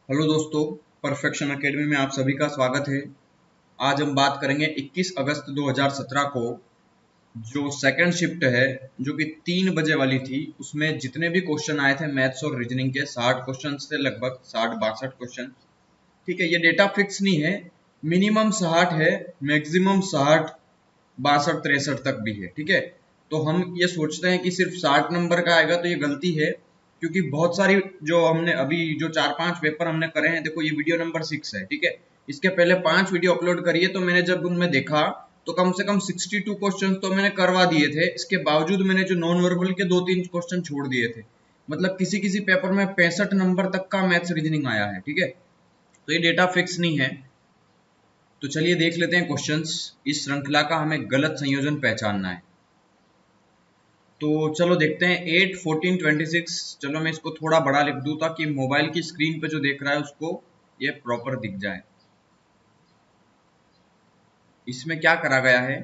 Hello दोस्तों, perfection academy में आप सभी का स्वागत है। आज हम बात करेंगे 21 अगस्त 2017 को जो सेकंड शिफ्ट है जो कि 3 बजे वाली थी, उसमें जितने भी क्वेश्चन आए थे मैथ्स और रीजनिंग के 60 क्वेश्चन थे, लगभग 60-62 क्वेश्चन। ठीक है, ये डेटा फिक्स नहीं है, मिनिमम 60 है, मैक्सिमम 60, 62, 63 तक भी है। ठीक है, तो हम ये सोचते हैं कि सिर्फ 60 नंबर का आएगा तो ये गलती है, क्योंकि बहुत सारी जो हमने अभी जो 4-5 पेपर हमने करे हैं, देखो ये वीडियो नंबर 6 है। ठीक है, इसके पहले 5 वीडियो अपलोड करिए, तो मैंने जब उनमें देखा तो कम से कम 62 क्वेश्चन तो मैंने करवा दिए थे। इसके बावजूद मैंने जो नॉन वर्बल के 2-3 क्वेश्चन छोड़ दिए थे। मतलब किसी किसी पेपर में 65 नंबर तक का मैथ्स रीजनिंग आया है। ठीक है, तो ये डेटा फिक्स नहीं है। तो चलिए देख लेते हैं क्वेश्चंस। इस श्रृंखला का हमें गलत संयोजन पहचानना है। तो चलो देखते हैं 8, 14, 26। चलो मैं इसको थोड़ा बड़ा लिख दूं ताकि मोबाइल की स्क्रीन पे जो देख रहा है उसको ये प्रॉपर दिख जाए। इसमें क्या करा गया है,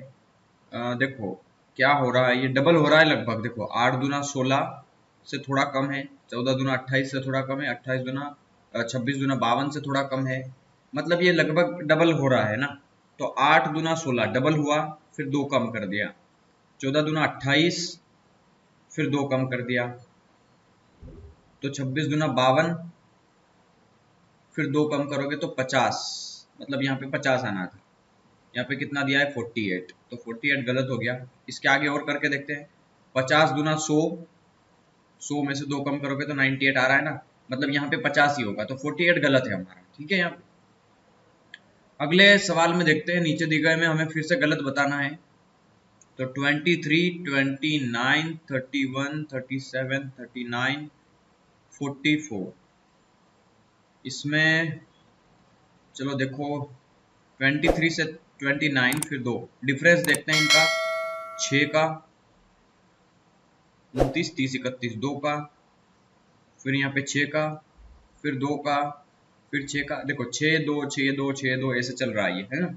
देखो क्या हो रहा है, ये डबल हो रहा है लगभग। देखो 8 दूना 16 से थोड़ा कम है, 14 दूना 28 से थोड़ा कम है, 28 दूना 26 दूना 52 से थोड़ा कम है। मतलब ये लगभग डबल हो रहा है ना। तो 8 दूना 16 डबल हुआ, फिर 2 कम कर दिया। 14 दूना 28, फिर 2 कम कर दिया। तो 26 दूना 52, फिर 2 कम करोगे तो 50। मतलब यहाँ पे 50 आना था, यहाँ पे कितना दिया है 48। तो 48 गलत हो गया। इसके आगे और करके देखते हैं। 50 दूना 100, 100 में से 2 कम करोगे तो 98 आ रहा है ना। मतलब यहाँ पे 50 ही होगा, तो 48 गलत है हमारा। ठीक है, यहाँ पे अगले सवाल में देखते हैं। नीचे दिए गए में हमें फिर से गलत बताना है। तो 23, 29, 31, 37, 39, 44। इसमें चलो देखो 23 से 29, फिर 2 डिफरेंस देखते हैं इनका। 6 का, 29, 30, 31, 2 का, फिर यहाँ पे 6 का, फिर 2 का, फिर 6 का। देखो 6 2 6 2 6 2 ऐसे चल रहा है ना।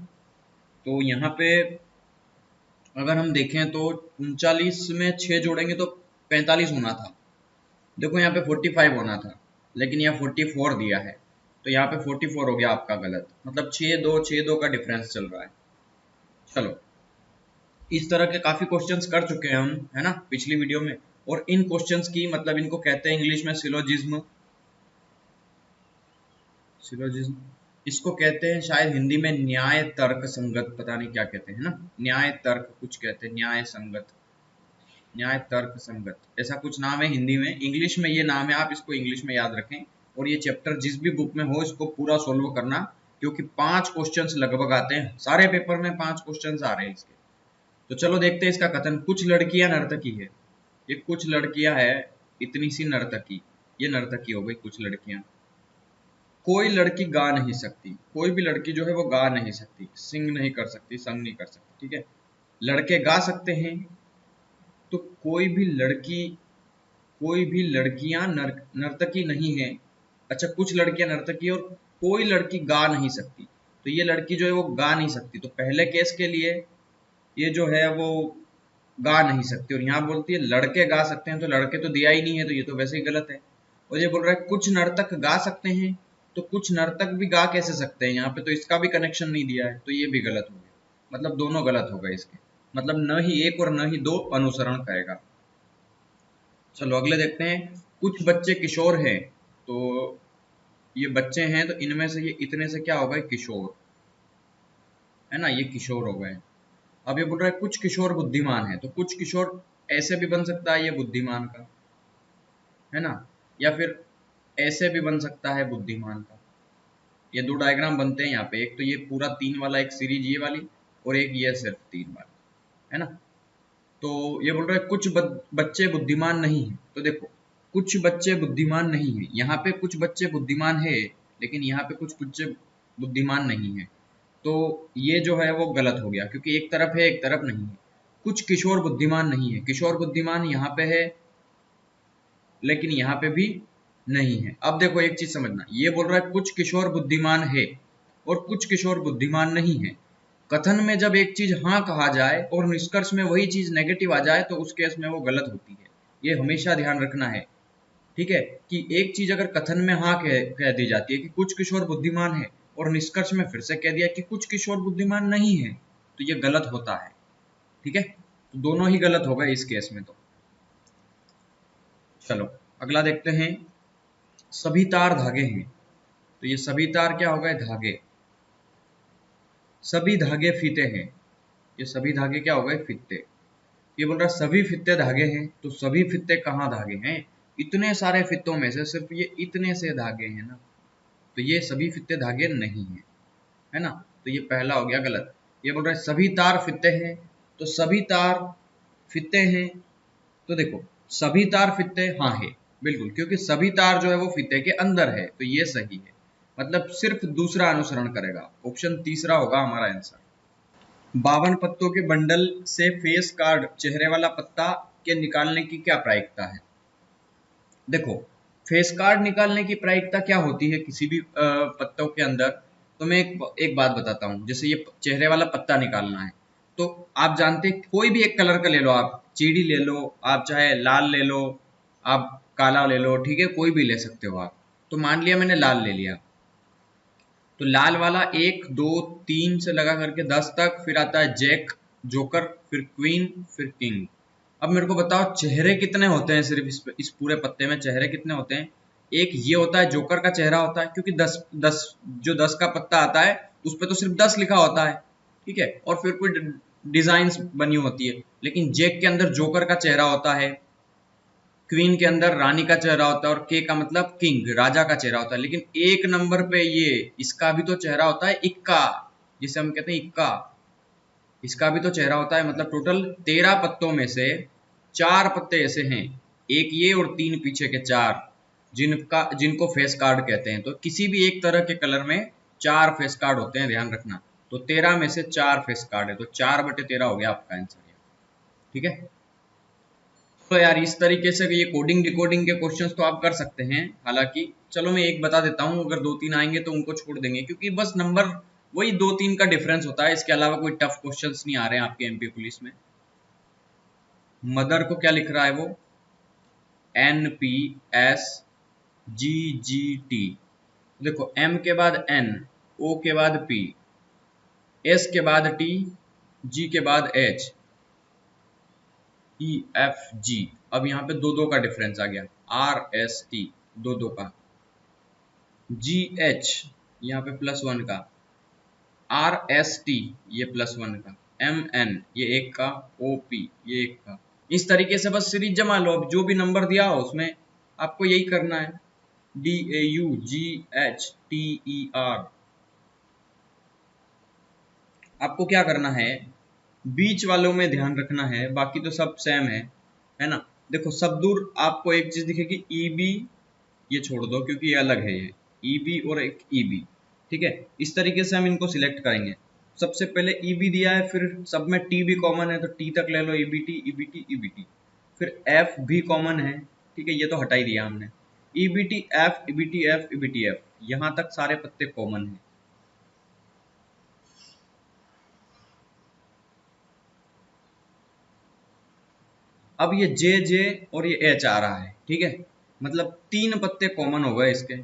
तो यहाँ पे अगर हम देखें तो 39 में 6 जोड़ेंगे तो 45 होना था। देखो यहाँ पे 45 होना था, लेकिन यहाँ 44 दिया है, तो यहाँ पे 44 हो गया आपका गलत। मतलब 6 2 का डिफरेंस चल रहा है। चलो, इस तरह के काफी क्वेश्चंस कर चुके हैं हम, है ना, पिछली वीडियो में। और इन क्वेश्चंस की मतलब इनको कहते हैं इंग्लिश में सिलोजिज्म। सिलोजिज्म इसको कहते हैं, शायद हिंदी में न्याय तर्क संगत, पता नहीं क्या कहते हैं ना, न्याय तर्क कुछ कहते हैं, न्याय संगत, न्याय तर्क संगत, ऐसा कुछ नाम है हिंदी में। इंग्लिश में ये नाम है, आप इसको इंग्लिश में याद रखें। और ये चैप्टर जिस भी बुक में हो इसको पूरा सोल्व करना, क्योंकि 5 क्वेश्चंस लगभग आते हैं सारे पेपर में, 5 क्वेश्चंस आ रहे हैं इसके। तो चलो देखते हैं इसका कथन। कुछ लड़कियां नर्तकी है, ये कुछ लड़कियां है, इतनी सी नर्तकी, ये नर्तकी हो गई कुछ लड़कियां। कोई लड़की गा नहीं सकती, कोई भी लड़की जो है वो गा नहीं सकती, सिंग नहीं कर सकती, संग नहीं कर सकती। ठीक है, लड़के गा सकते हैं। तो कोई भी लड़की, कोई भी लड़कियां नर्तकी नहीं है। अच्छा, कुछ लड़कियां नर्तकी और कोई लड़की गा नहीं सकती। तो ये लड़की जो है वो गा नहीं सकती, तो पहले केस के लिए ये जो है वो गा नहीं सकती। और यहाँ बोलती है लड़के गा सकते हैं, तो लड़के तो दिया ही नहीं है, तो ये तो वैसे ही गलत है। और ये बोल रहा है कुछ नर्तक गा सकते हैं, तो कुछ नर्तक भी गा कैसे सकते हैं, यहाँ पे तो इसका भी कनेक्शन नहीं दिया है, तो ये भी गलत हो गया। मतलब दोनों गलत हो गए इसके। मतलब न ही एक और न ही दो अनुसरण करेगा। चलो अगले देखते हैं। कुछ बच्चे किशोर हैं, तो ये बच्चे हैं, तो इनमें से ये इतने से क्या होगा, किशोर है ना, ये किशोर हो गए। अब ये बोल रहा है कुछ किशोर बुद्धिमान है, तो कुछ किशोर ऐसे भी बन सकता है ये बुद्धिमान का, है ना, या फिर ऐसे भी बन सकता है बुद्धिमान का। ये 2 डायग्राम बनते हैं यहाँ पे, एक तो ये पूरा 3 वाला एक सीरीज ये वाली, और एक ये सिर्फ 3 वाला, है ना। तो ये बोल रहा है कुछ बच्चे बुद्धिमान नहीं है। तो देखो कुछ बच्चे बुद्धिमान नहीं है, यहाँ पे कुछ बच्चे बुद्धिमान है, लेकिन यहाँ पे कुछ बच्चे बुद्धिमान नहीं है। तो ये जो है वो गलत हो गया, क्योंकि एक तरफ है एक तरफ नहीं है। कुछ किशोर बुद्धिमान नहीं है, किशोर बुद्धिमान यहाँ पे है, लेकिन यहाँ पे भी नहीं है। अब देखो एक चीज समझना, ये बोल रहा है कुछ किशोर बुद्धिमान है और कुछ किशोर बुद्धिमान नहीं है। कथन में जब एक चीज हाँ कहा जाए और निष्कर्ष में वही चीज नेगेटिव आ जाए, तो उस केस में वो गलत होती है। ये हमेशा ध्यान रखना है। ठीक है, कि एक चीज अगर कथन में हाँ कह दी जाती है कि कुछ किशोर बुद्धिमान है, और निष्कर्ष में फिर से कह दिया कि कुछ किशोर बुद्धिमान नहीं है, तो ये गलत होता है। ठीक है, तो दोनों ही गलत हो गए इस केस में। तो चलो अगला देखते हैं। सभी तार धागे हैं, तो ये सभी तार क्या हो गए? धागे। सभी धागे फीते हैं, ये सभी धागे क्या हो गए? फीते। ये बोल रहा है सभी फित्ते धागे हैं, तो सभी फित्ते कहाँ धागे हैं? इतने सारे फित्तों में से सिर्फ ये इतने से धागे हैं ना, तो ये सभी फित्ते धागे नहीं है, है ना। तो ये पहला हो गया गलत। ये बोल रहा है सभी तार फित्ते हैं, तो सभी तार फित्ते हैं, तो देखो सभी तार फित्ते हाँ है बिल्कुल, क्योंकि सभी तार जो है वो फित्ते के अंदर है, तो ये सही है। मतलब सिर्फ दूसरा अनुसरण करेगा, ऑप्शन तीसरा होगा हमारा आंसर। 52 पत्तों के बंडल से फेस कार्ड चेहरे वाला पत्ता के निकालने की क्या प्रायिकता है? देखो फेस कार्ड निकालने की प्रायिकता क्या होती है किसी भी पत्तों के अंदर, तो मैं एक बात बताता हूँ। जैसे ये चेहरे वाला पत्ता निकालना है, तो आप जानते कोई भी एक कलर का ले लो, आप चीड़ी ले लो, आप चाहे लाल ले लो, आप काला ले लो, ठीक है, कोई भी ले सकते हो आप। तो मान लिया मैंने लाल ले लिया, तो लाल वाला 1 2 3 से लगा करके 10 तक, फिर आता है जैक, जोकर, फिर क्वीन, फिर किंग। अब मेरे को बताओ चेहरे कितने होते हैं? सिर्फ इस पूरे पत्ते में चेहरे कितने होते हैं? एक ये होता है जोकर का चेहरा होता है, क्योंकि 10 जो 10 का पत्ता आता है उस पर तो सिर्फ 10 लिखा होता है, ठीक है, और फिर कोई डिजाइन बनी होती है। लेकिन जैक के अंदर जोकर का चेहरा होता है, क्वीन के अंदर रानी का चेहरा होता है, और के का मतलब किंग, राजा का चेहरा होता है। लेकिन एक नंबर पे ये इसका भी तो चेहरा होता है, इक्का, जिसे हम कहते हैं इक्का, इसका भी तो चेहरा होता है। मतलब टोटल 13 पत्तों में से 4 पत्ते ऐसे हैं, एक ये और 3 पीछे के 4, जिनको फेस कार्ड कहते हैं। तो किसी भी एक तरह के कलर में 4 फेस कार्ड होते हैं, ध्यान रखना। तो 13 में से 4 फेस कार्ड है, तो 4/13 हो गया आपका आंसर। ठीक है, तो यार इस तरीके से ये कोडिंग डिकोडिंग के क्वेश्चंस तो आप कर सकते हैं। हालांकि चलो मैं एक बता देता हूँ, अगर 2-3 आएंगे तो उनको छोड़ देंगे, क्योंकि बस नंबर वही 2-3 का डिफरेंस होता है, इसके अलावा कोई टफ क्वेश्चंस नहीं आ रहे हैं आपके एमपी पुलिस में। मदर को क्या लिख रहा है वो? NPSGGT। देखो M के बाद N, O के बाद P, S के बाद T, G के बाद H, EFG। अब यहाँ पे 2-2 का डिफरेंस आ गया, RST 2-2 का, GH यहाँ पे +1 का, RST ये +1 का, MN ये 1 का, OP ये 1 का। इस तरीके से बस सीरीज जमा लो। अब जो भी नंबर दिया हो उसमें आपको यही करना है, DAUGHTER। आपको क्या करना है, बीच वालों में ध्यान रखना है, बाकी तो सब सेम है ना। देखो सब दूर आपको एक चीज दिखेगी EB, ये छोड़ दो क्योंकि ये अलग है, ये EB और एक EB, ठीक है। इस तरीके से हम इनको सिलेक्ट करेंगे। सबसे पहले EB दिया है, फिर सब में T भी कॉमन है, तो T तक ले लो, EBT EBT EBT। फिर F भी कॉमन है, ठीक है, ये तो हटा ही दिया हमने, EBT F EBT F EBT F, यहाँ तक सारे पत्ते कॉमन है। अब ये J और ये H आ रहा है, ठीक है, मतलब 3 पत्ते कॉमन हो गए इसके।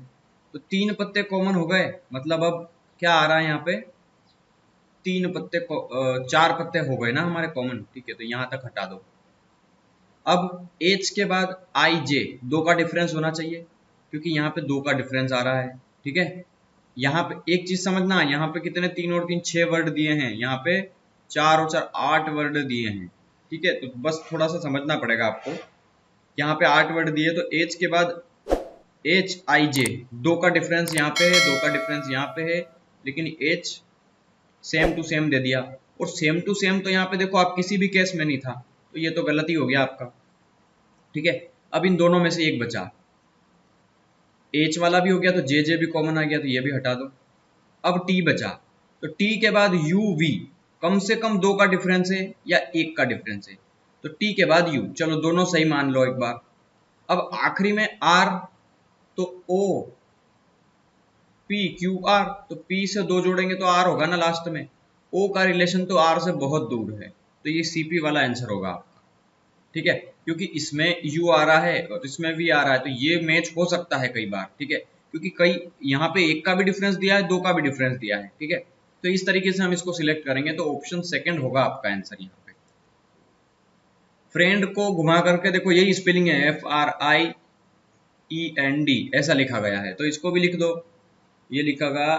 तो 3 पत्ते कॉमन हो गए, मतलब अब क्या आ रहा है यहाँ पे, 3 पत्ते 4 पत्ते हो गए ना हमारे कॉमन, ठीक है, तो यहाँ तक हटा दो। अब H के बाद IJ, 2 का डिफरेंस होना चाहिए, क्योंकि यहाँ पे 2 का डिफरेंस आ रहा है, ठीक है। यहाँ पे एक चीज समझना, यहाँ पे कितने 3 और 3 6 वर्ड दिए हैं, यहाँ पे 4 और 4 8 वर्ड दिए हैं, ठीक है। तो बस थोड़ा सा समझना पड़ेगा आपको, यहाँ पे 8 वर्ड दिए, तो H के बाद HIJ, 2 का डिफरेंस यहाँ पे है, 2 का डिफरेंस यहाँ पे है, लेकिन H सेम टू सेम दे दिया। और सेम टू सेम तो यहाँ पे देखो आप किसी भी केस में नहीं था, तो ये तो गलती हो गया आपका, ठीक है। अब इन दोनों में से एक बचा, H वाला भी हो गया, तो JJ भी कॉमन आ गया, तो ये भी हटा दो। अब T बचा, तो T के बाद UV, कम से कम 2 का डिफरेंस है या 1 का डिफरेंस है, तो T के बाद U, चलो दोनों सही मान लो एक बार। अब आखिरी में R, तो O PQR, तो P से 2 जोड़ेंगे तो R होगा ना लास्ट में। O का रिलेशन तो R से बहुत दूर है, तो ये CP वाला आंसर होगा आपका, ठीक है। क्योंकि इसमें यू आ रहा है और इसमें वी आ रहा है, तो ये मैच हो सकता है कई बार, ठीक है, क्योंकि कई यहाँ पे एक का भी डिफरेंस दिया है, दो का भी डिफरेंस दिया है, ठीक है। तो इस तरीके से हम इसको सिलेक्ट करेंगे, तो ऑप्शन सेकंड होगा आपका आंसर यहाँ पे। फ्रेंड को घुमा करके देखो, यही स्पेलिंग है, FRIEND ऐसा लिखा गया है, तो इसको भी लिख दो। ये लिखा गया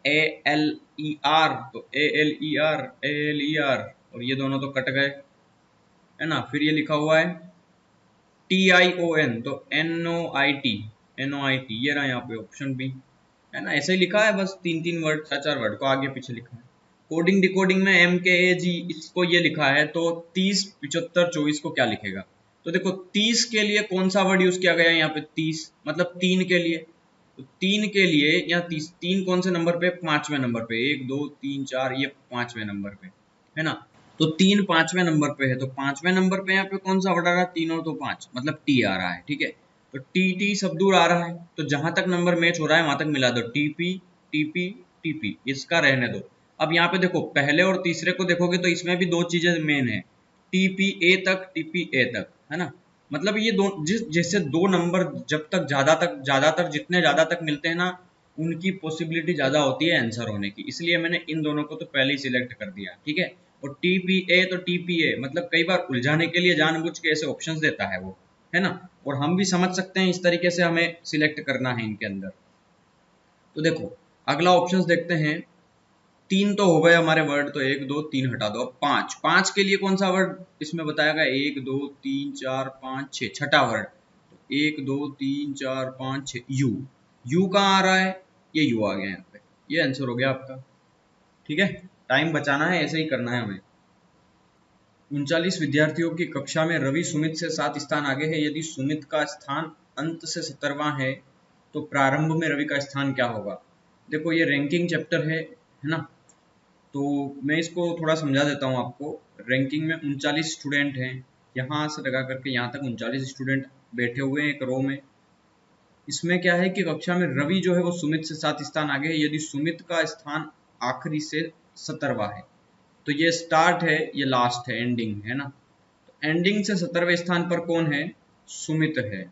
ALER, तो ALER और ये दोनों तो कट गए, है ना। फिर ये लिखा हुआ है TION, तो NOIT ये रहा यहाँ पे ऑप्शन बी, है ना। ऐसे ही लिखा है, बस तीन तीन वर्ड, चार चार वर्ड को आगे पीछे लिखा है। कोडिंग डिकोडिंग में MKAG इसको ये लिखा है, तो 30 75 24 को क्या लिखेगा। तो देखो 30 के लिए कौन सा वर्ड यूज किया गया है यहाँ पे, 30 मतलब 3 के लिए, तो 3 के लिए यहाँ 30, 3 कौन से नंबर पे, 5वें नंबर पे, 1 2 3 4, ये 5वें नंबर पे, है ना। तो 3 5वें नंबर पे है, तो 5वें नंबर पे यहाँ पे कौन सा वर्ड आ रहा है, 3 और 2 5, मतलब टी आ रहा है, ठीक है। तो टी सब दूर आ रहा है, तो जहां तक नंबर मैच हो रहा है वहां तक मिला दो, TP TP TP, इसका रहने दो। अब यहाँ पे देखो पहले और तीसरे को देखोगे तो इसमें भी दो चीजें मेन है, TPA तक TPA तक, है ना। मतलब ये दो जैसे दो नंबर जब तक ज्यादातर जितने ज्यादा तक मिलते हैं ना, उनकी पॉसिबिलिटी ज्यादा होती है आंसर होने की, इसलिए मैंने इन दोनों को तो पहले ही सिलेक्ट कर दिया, ठीक है। और TPA तो TPA मतलब कई बार उलझाने के लिए जानबूझ के ऐसे ऑप्शंस देता है वो, है ना। और हम भी समझ सकते हैं इस तरीके से हमें सिलेक्ट करना है इनके अंदर। तो देखो अगला ऑप्शंस देखते हैं। 3 तो हो गए हमारे वर्ड, तो 1 2 3 हटा दो। अब 5, 5 के लिए कौन सा वर्ड इसमें बताया गया, 1 2 3 4 5 6, छठा वर्ड, तो 1 2 3 4 5 6, यू कहाँ आ रहा है, ये यू आ गया यहाँ पे, ये आंसर हो गया आपका, ठीक है। टाइम बचाना है, ऐसे ही करना है हमें। 39 विद्यार्थियों की कक्षा में रवि सुमित से 7 स्थान आगे है, यदि सुमित का स्थान अंत से 17वां है तो प्रारंभ में रवि का स्थान क्या होगा। देखो ये रैंकिंग चैप्टर है ना, तो मैं इसको थोड़ा समझा देता हूँ आपको। रैंकिंग में 39 स्टूडेंट हैं, यहाँ से लगा करके यहाँ तक 39 स्टूडेंट बैठे हुए हैं एक रो में। इसमें क्या है कि कक्षा में रवि जो है वो सुमित से 7 स्थान आगे है, यदि सुमित का स्थान आखिरी से 17वां है, तो ये स्टार्ट है, ये लास्ट है, एंडिंग है ना। तो एंडिंग से 17वें स्थान पर कौन है, सुमित है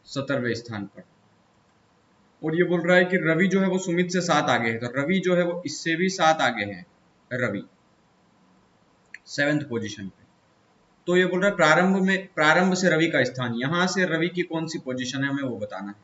17वें स्थान पर। और ये बोल रहा है कि रवि जो है वो सुमित से 7 आगे है, तो रवि जो है वो इससे भी 7 आगे है, रवि 7th पोजीशन पे। तो ये बोल रहा है प्रारंभ से रवि का स्थान, यहां से रवि की कौन सी पोजीशन है हमें वो बताना है।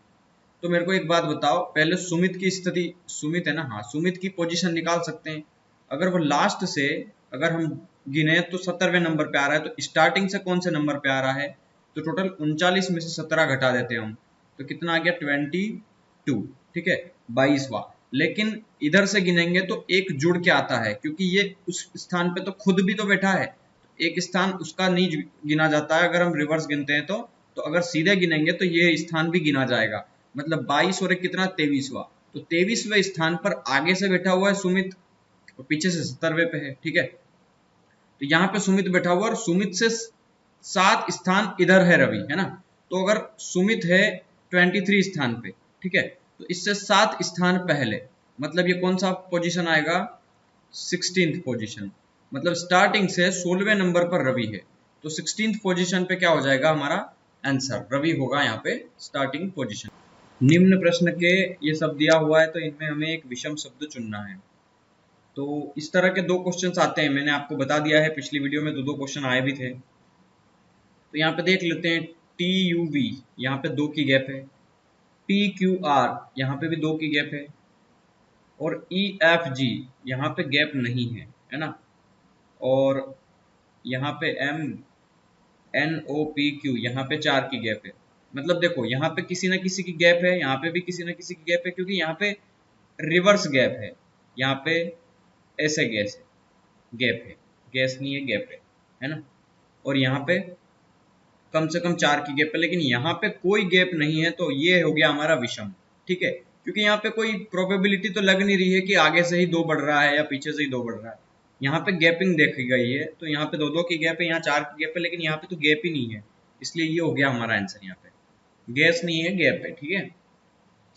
तो मेरे को एक बात बताओ, पहले सुमित की स्थिति, सुमित है ना, हाँ सुमित की पोजीशन निकाल सकते हैं। अगर वो लास्ट से अगर हम गिने तो 17वें नंबर पे आ रहा है, तो स्टार्टिंग से कौन से नंबर पे आ रहा है, तो टोटल 39 में से 17 घटा देते हैं हम, तो कितना आ गया 22, ठीक है 22वां। लेकिन इधर से गिनेंगे तो एक जुड़ के आता है, क्योंकि ये उस स्थान पे तो खुद भी तो बैठा है, एक स्थान उसका नहीं गिना जाता है अगर हम रिवर्स गिनते हैं तो अगर सीधे गिनेंगे तो ये स्थान भी गिना जाएगा, मतलब 22 और एक कितना 23वां, तो 23वें स्थान पर आगे से बैठा हुआ है सुमित और पीछे से 17वें पे है, ठीक है। तो यहाँ पे सुमित बैठा हुआ और सुमित से 7 स्थान इधर है रवि, है ना। तो अगर सुमित है 23 स्थान पे, ठीक है, तो इससे 7 स्थान पहले, मतलब ये कौन सा पोजीशन आएगा, 16th पोजीशन, मतलब स्टार्टिंग से 16वें नंबर पर रवि है, तो 16th पोजीशन पे क्या हो जाएगा हमारा आंसर, रवि होगा यहाँ पे स्टार्टिंग पोजीशन। निम्न प्रश्न के ये सब दिया हुआ है, तो इनमें हमें एक विषम शब्द चुनना है। तो इस तरह के दो क्वेश्चंस आते हैं, मैंने आपको बता दिया है पिछली वीडियो में, दो क्वेश्चन आए भी थे। तो यहाँ पे देख लेते हैं, TUV यहाँ पे 2 की गैप है, PQR यहाँ पे भी 2 की गैप है, और EFG यहाँ पे गैप नहीं है ना। और यहाँ पे MNOPQ यहाँ पे 4 की गैप है। मतलब देखो यहाँ पे किसी ना किसी की गैप है, यहाँ पे भी किसी ना किसी की गैप है, क्योंकि यहाँ पे रिवर्स गैप है, यहाँ पे ऐसे गैप है, गैस नहीं है, गैप है ना। और यहाँ पे कम से कम 4 की गैप है, लेकिन यहाँ पे कोई गैप नहीं है, तो ये हो गया हमारा विषम, ठीक है। क्योंकि यहाँ पे कोई प्रोबेबिलिटी तो लग नहीं रही है कि आगे से ही 2 बढ़ रहा है या पीछे से ही 2 बढ़ रहा है। यहाँ पे गैपिंग देखी गई है, तो यहाँ पे 2 की गैप है, यहाँ 4 की गैप है, लेकिन यहाँ पे तो गैप ही नहीं है, इसलिए ये हो गया हमारा आंसर। यहाँ पे गैस नहीं है, गैप है, ठीक है।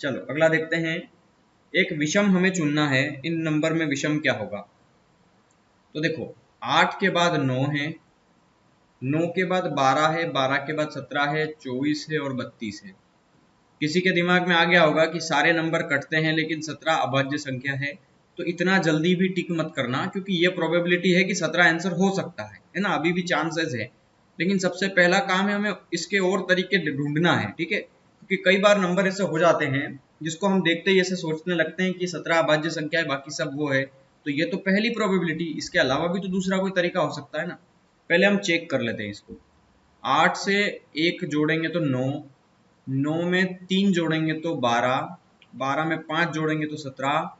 चलो अगला देखते हैं। एक विषम हमें चुनना है, इन नंबर में विषम क्या होगा। तो देखो 8 के बाद 9 है, 9 के बाद 12 है, 12 के बाद 17 है, 24 है और 32 है। किसी के दिमाग में आ गया होगा कि सारे नंबर कटते हैं लेकिन 17 अभाज्य संख्या है, तो इतना जल्दी भी टिक मत करना, क्योंकि ये प्रोबेबिलिटी है कि 17 आंसर हो सकता है ना, अभी भी चांसेस है। लेकिन सबसे पहला काम है हमें इसके और तरीके ढूंढना है, ठीक है, क्योंकि कई बार नंबर ऐसे हो जाते हैं जिसको हम देखते ही ऐसे सोचने लगते हैं कि 17 अभाज्य संख्या है, बाकी सब वो है। तो ये तो पहली प्रोबेबिलिटी, इसके अलावा भी तो दूसरा कोई तरीका हो सकता है ना। पहले हम चेक कर लेते हैं इसको। 8 से 1 जोड़ेंगे तो 9, 9 में 3 जोड़ेंगे तो 12, 12 में 5 जोड़ेंगे तो 17,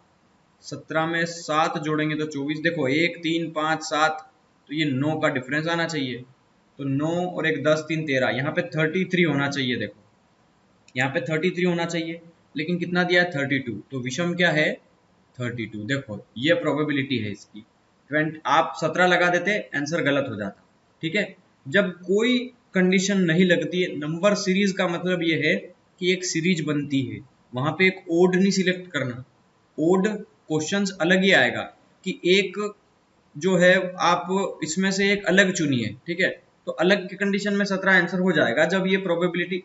17 में 7 जोड़ेंगे तो 24। देखो 1 3 5 7, तो ये 9 का डिफरेंस आना चाहिए। तो 9 और 1 10 3 13, यहाँ पे 33 होना चाहिए। देखो यहाँ पे 33 होना चाहिए, लेकिन कितना दिया है 32, तो विषम क्या है 32। देखो ये प्रोबेबिलिटी है इसकी। 20 आप 17 लगा देते, आंसर गलत हो जाता, ठीक है। जब कोई कंडीशन नहीं लगती है, नंबर सीरीज का मतलब ये है कि एक सीरीज बनती है, वहां पे एक ओड नहीं सिलेक्ट करना। ओड क्वेश्चंस अलग ही आएगा कि एक जो है आप इसमें से एक अलग चुनिए, ठीक है। तो अलग की कंडीशन में 17 आंसर हो जाएगा। जब ये प्रोबेबिलिटी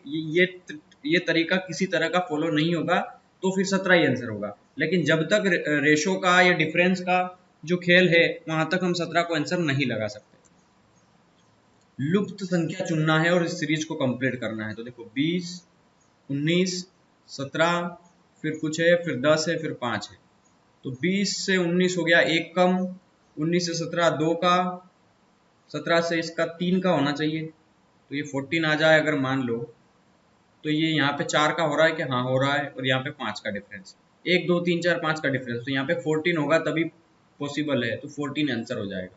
ये तरीका किसी तरह का फॉलो नहीं होगा तो फिर 17 ही आंसर होगा। लेकिन जब तक रेशो का या डिफरेंस का जो खेल है वहां तक हम 17 को आंसर नहीं लगा सकते। लुप्त संख्या चुनना है और इस सीरीज को कंप्लीट करना है। तो देखो 20, 19, 17, फिर कुछ है, फिर 10 है, फिर 5 है। तो 20 से 19 हो गया, एक कम, 19 से 17 दो का, 17 से इसका 3 का होना चाहिए, तो ये 14 आ जाए अगर मान लो। तो ये यहाँ पे 4 का हो रहा है कि हाँ हो रहा है, और यहाँ पे 5 का डिफरेंस, 1 2 3 4 5 का डिफरेंस, तो यहाँ पे 14 होगा तभी पॉसिबल है, तो 14 आंसर हो जाएगा।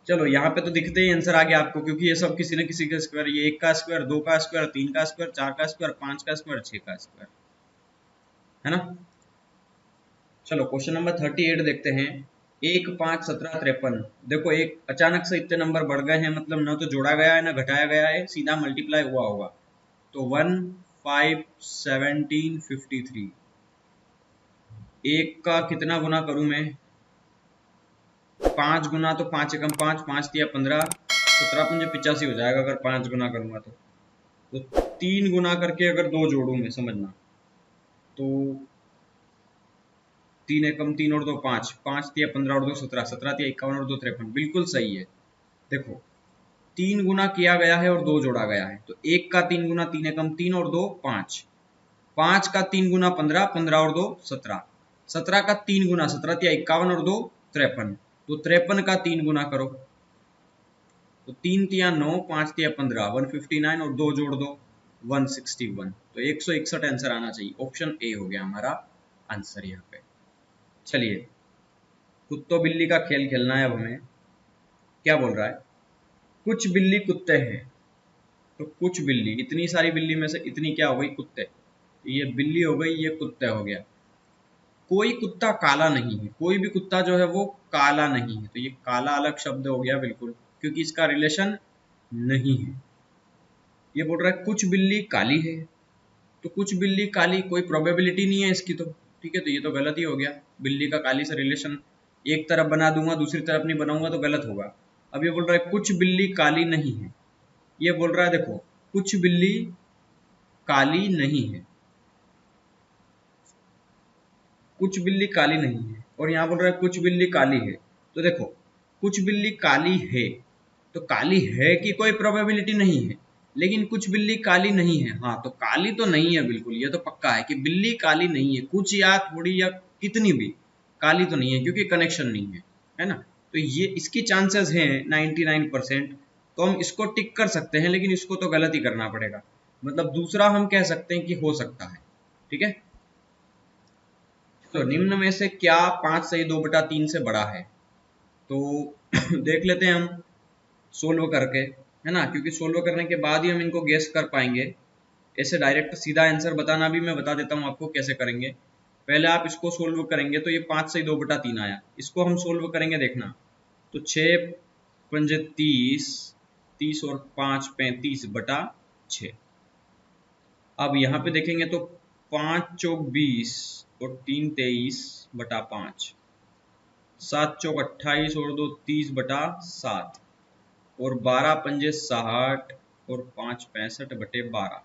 चलो यहाँ पे तो दिखते ही आंसर आ गया आपको, क्योंकि ये सब किसी न किसी का स्क्वायर, ये 1 का स्क्वायर, 2 का स्क्वायर, 3 का स्क्वायर, 4 का स्क्वायर, 5 का स्क्वायर, 6 का स्क्वायर, है ना। चलो क्वेश्चन नंबर 38 देखते हैं। 1 5 17 53। देखो एक अचानक से इतने नंबर बढ़ गए हैं, मतलब ना तो जोड़ा गया है ना घटाया गया है, सीधा मल्टीप्लाई हुआ होगा। तो 1 5 17 53, एक का कितना गुना करूं मैं, 5 गुना, तो 5 एकम 5, 5 दिया 15, 17 पंजे 85 हो जाएगा अगर 5 गुना करूंगा तो 3 गुना करके अगर 2 जोड़ू मैं, समझना, तो 3 एकम 3 और 2 5, 5 दिया 15 और 2 17, 17 दिया 51 और 2 53, बिल्कुल सही है। देखो 3 गुना किया गया है और 2 जोड़ा गया है, तो 1 का 3 गुना 3 एकम 3 और 2 5, 5 का 3 गुना 15, 15 और 2 17, 17 का 3 गुना 17 दिया 51 और 2 53, तो 53 का 3 गुना करो, तो 3 तिया 9, 5 तिया 15, 159 और 2 जोड़ दो 161, तो 161 आंसर आना चाहिए। ऑप्शन ए हो गया हमारा आंसर यहाँ पे। चलिए कुत्तों बिल्ली का खेल खेलना है अब हमें। क्या बोल रहा है, कुछ बिल्ली कुत्ते हैं, तो कुछ बिल्ली, इतनी सारी बिल्ली में से इतनी क्या हो गई, कुत्ते। ये बिल्ली हो गई, ये कुत्ते हो गया। कोई कुत्ता काला नहीं है, कोई भी कुत्ता जो है वो काला नहीं है, तो ये काला अलग शब्द हो गया बिल्कुल, क्योंकि इसका रिलेशन नहीं है। ये बोल रहा है कुछ बिल्ली काली है, तो कुछ बिल्ली काली कोई प्रोबेबिलिटी नहीं है इसकी, तो ठीक है, तो ये तो गलत ही हो गया। बिल्ली का काली से रिलेशन एक तरफ बना दूंगा, दूसरी तरफ नहीं बनाऊंगा तो गलत होगा। अब ये बोल रहा है कुछ बिल्ली काली नहीं है, ये बोल रहा है देखो कुछ बिल्ली काली नहीं है, कुछ बिल्ली काली नहीं है, और यहाँ बोल रहा है कुछ बिल्ली काली है। तो देखो कुछ बिल्ली काली है, तो काली है की कोई प्रोबेबिलिटी नहीं है, लेकिन कुछ बिल्ली काली नहीं है, हाँ तो काली तो नहीं है बिल्कुल, ये तो पक्का है कि बिल्ली काली नहीं है, कुछ या थोड़ी या कितनी भी काली तो नहीं है, क्योंकि कनेक्शन नहीं है ना। तो ये इसकी चांसेस हैं 99%, तो हम इसको टिक कर सकते हैं, लेकिन इसको तो गलत ही करना पड़ेगा। मतलब दूसरा हम कह सकते हैं कि हो सकता है, ठीक है। तो निम्न में से क्या 5 सही 2/3 से बड़ा है, तो देख लेते हैं हम सोल्व करके, है ना, क्योंकि सोल्व करने के बाद ही हम इनको गेस कर पाएंगे। ऐसे डायरेक्ट सीधा आंसर बताना भी मैं बता देता हूँ आपको कैसे करेंगे। पहले आप इसको सोल्व करेंगे तो ये 5 सही 2/3 आया, इसको हम सोल्व करेंगे, देखना। तो 6 पंजे 30, 30 और 5 35/6। अब यहाँ पे देखेंगे तो 5 चौक 20 और 3 23/5, 7 चौक 28 और 2 30/7, और 12 पंजे 60 और 5 65/12।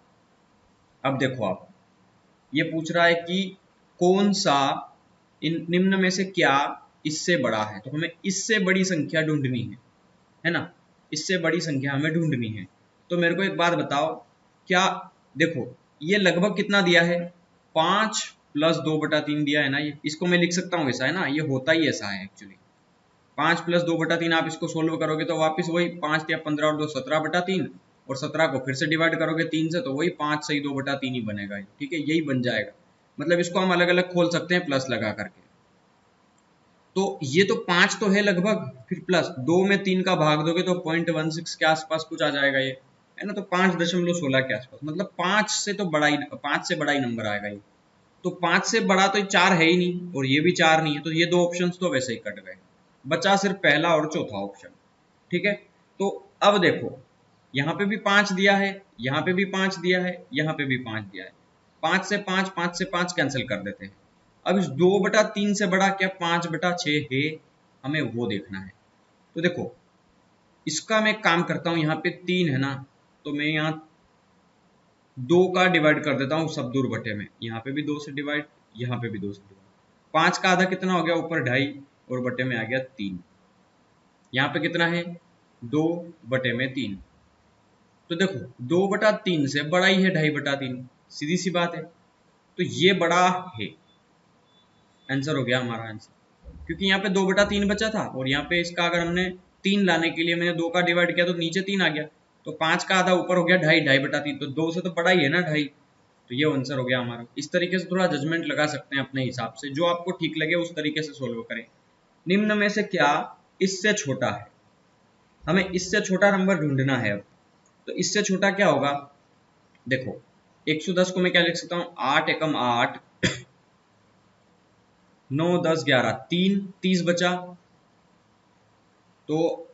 अब देखो आप, ये पूछ रहा है कि कौन सा इन निम्न में से क्या इससे बड़ा है, तो हमें इससे बड़ी संख्या ढूंढनी है ना, इससे बड़ी संख्या हमें ढूंढनी है। तो मेरे को एक बात बताओ, क्या, देखो ये लगभग कितना दिया है, 5 + 2/3 दिया है ना, ये इसको मैं लिख सकता हूँ ऐसा, है ना, ये होता ही ऐसा है एक्चुअली। 5 + 2/3 आप इसको सोल्व करोगे तो वापस वही 5 या 15 और 2 17/3, और 17 को फिर से डिवाइड करोगे 3 से तो वही 5 सही 2/3 ही बनेगा, ठीक है, यही बन जाएगा। मतलब इसको हम अलग अलग खोल सकते हैं प्लस लगा करके। तो ये तो 5 तो है लगभग, फिर प्लस 2 में 3 का भाग दोगे तो 0.16 के आसपास कुछ आ जाएगा ये, है ना, तो 5.16 के आसपास, मतलब 5 से तो बड़ा ही, 5 से बड़ा ही नंबर आएगा ये। तो 5 से बड़ा तो 4 है ही नहीं, और ये भी 4 नहीं है, तो ये दो ऑप्शंस तो वैसे ही कट गए, बचा सिर्फ पहला और चौथा ऑप्शन, ठीक है। तो अब देखो, यहाँ पे भी 5 दिया है, यहाँ पे भी 5 दिया है, यहाँ पे भी 5 दिया है, 5 से 5, 5 से 5 कैंसिल कर देते हैं। अब इस 2/3 से बड़ा क्या 5/6 है, हमें वो देखना है। तो देखो, इसका मैं काम करता हूं, यहाँ पे 3 है ना, तो मैं यहाँ 2 का डिवाइड कर देता हूँ सब दूर बटे में, यहाँ पे भी 2 से डिवाइड, यहाँ पे भी 2 से डिवाइड, 5 का आधा कितना हो गया ऊपर 2.5, और बटे में आ गया 3, यहाँ पे कितना है 2/3। तो देखो 2/3 से बड़ा ही है 2.5/3, सीधी सी बात है, तो ये बड़ा है, आंसर हो गया हमारा आंसर, क्योंकि यहाँ पे 2/3 बचा था, और यहाँ पे इसका अगर हमने 3 लाने के लिए मैंने 2 का डिवाइड किया तो नीचे 3 आ गया, तो 5 का आधा ऊपर हो गया 2.5, 2.5/3, तो 2 से तो बड़ा ही है ना 2.5, तो ये आंसर हो गया हमारा। इस तरीके से थोड़ा जजमेंट लगा सकते हैं अपने हिसाब से, जो आपको ठीक लगे उस तरीके से सोल्व करें। निम्न में से क्या इससे छोटा है, हमें इससे छोटा नंबर ढूंढना है। अब तो इससे छोटा क्या होगा, देखो 110 को मैं क्या लिख सकता हूँ, 8 एकम 8, 9 10 11, 3 30 बचा, तो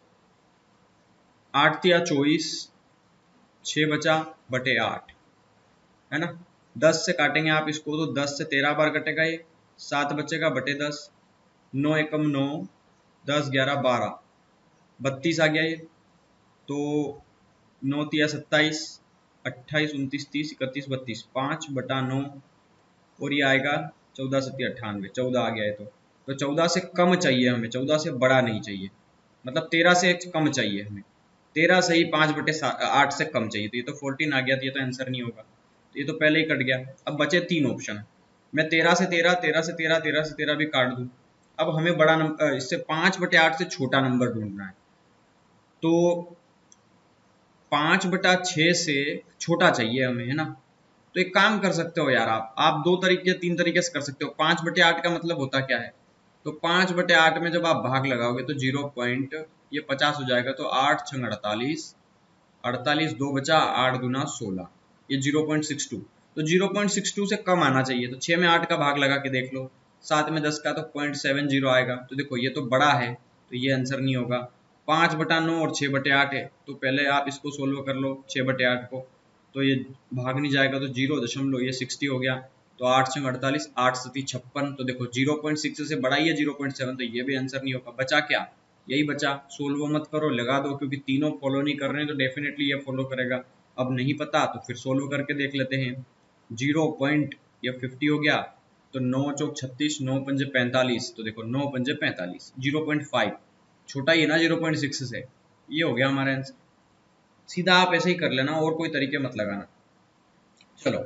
8 तिया 24, 6 बचा बटे 8, है ना। 10 से काटेंगे आप इसको तो 10 से 13 बार कटेगा ये, 7 बचेगा बटे 10, 9 एकम 9, 10 11 12, 32 आ गया ये, तो 9 तिया 27, 28 29 30 31 32, 5/9, और ये आएगा 14 7 98, 14 आ गया है, तो 14 से कम चाहिए हमें, 14 से बड़ा नहीं चाहिए, मतलब 13 से कम चाहिए हमें, 13 से ही 5/8 से कम चाहिए, तो ये तो 14 आ गया, तो ये तो आंसर नहीं होगा, तो ये तो पहले ही कट गया। अब बचे 3 ऑप्शन, मैं 13 से 13, 13 से 13, 13 से 13 भी काट दूं। अब हमें बड़ा नंबर, इससे 5/8 से छोटा नंबर ढूंढना है, तो 5/6 से छोटा चाहिए हमें, है ना। तो एक काम कर सकते हो यार, आप 2 तरीके 3 तरीके से कर सकते हो। 5/8 का मतलब होता क्या है, तो 5/8 में जब आप भाग लगाओगे तो 0 पॉइंट ये 50 हो जाएगा, तो 8 6 48, 48 2 बचा, 8 दूना 16, ये 0.62, तो 0.62 से कम आना चाहिए, तो 6 में 8 का भाग लगा के देख लो, 7 में 10 का, तो 0.70 आएगा, तो देखो ये तो बड़ा है, तो ये आंसर नहीं होगा। 5/9 और 6/8 है, तो पहले आप इसको सोल्व कर लो 6/8 को, तो ये भाग नहीं जाएगा, तो 0 ये 60 हो गया, तो 8 6 48, 8 7 56, तो देखो 0.6 से बड़ा ही है 0.7, तो ये भी आंसर नहीं होगा। बचा क्या, यही बचा, सोल्व मत करो, लगा दो, क्योंकि तीनों फॉलो नहीं कर रहे हैं तो डेफिनेटली ये फॉलो करेगा। अब नहीं पता तो फिर सोल्व करके देख लेते हैं। 0.50 हो गया, तो 9 चौक 36, 9 पंजे 45, तो देखो 9 पंजे 45, 0.5 छोटा ही है ना 0.6 से, ये हो गया हमारा आंसर। सीधा आप ऐसे ही कर लेना, और कोई तरीके मत लगाना। चलो,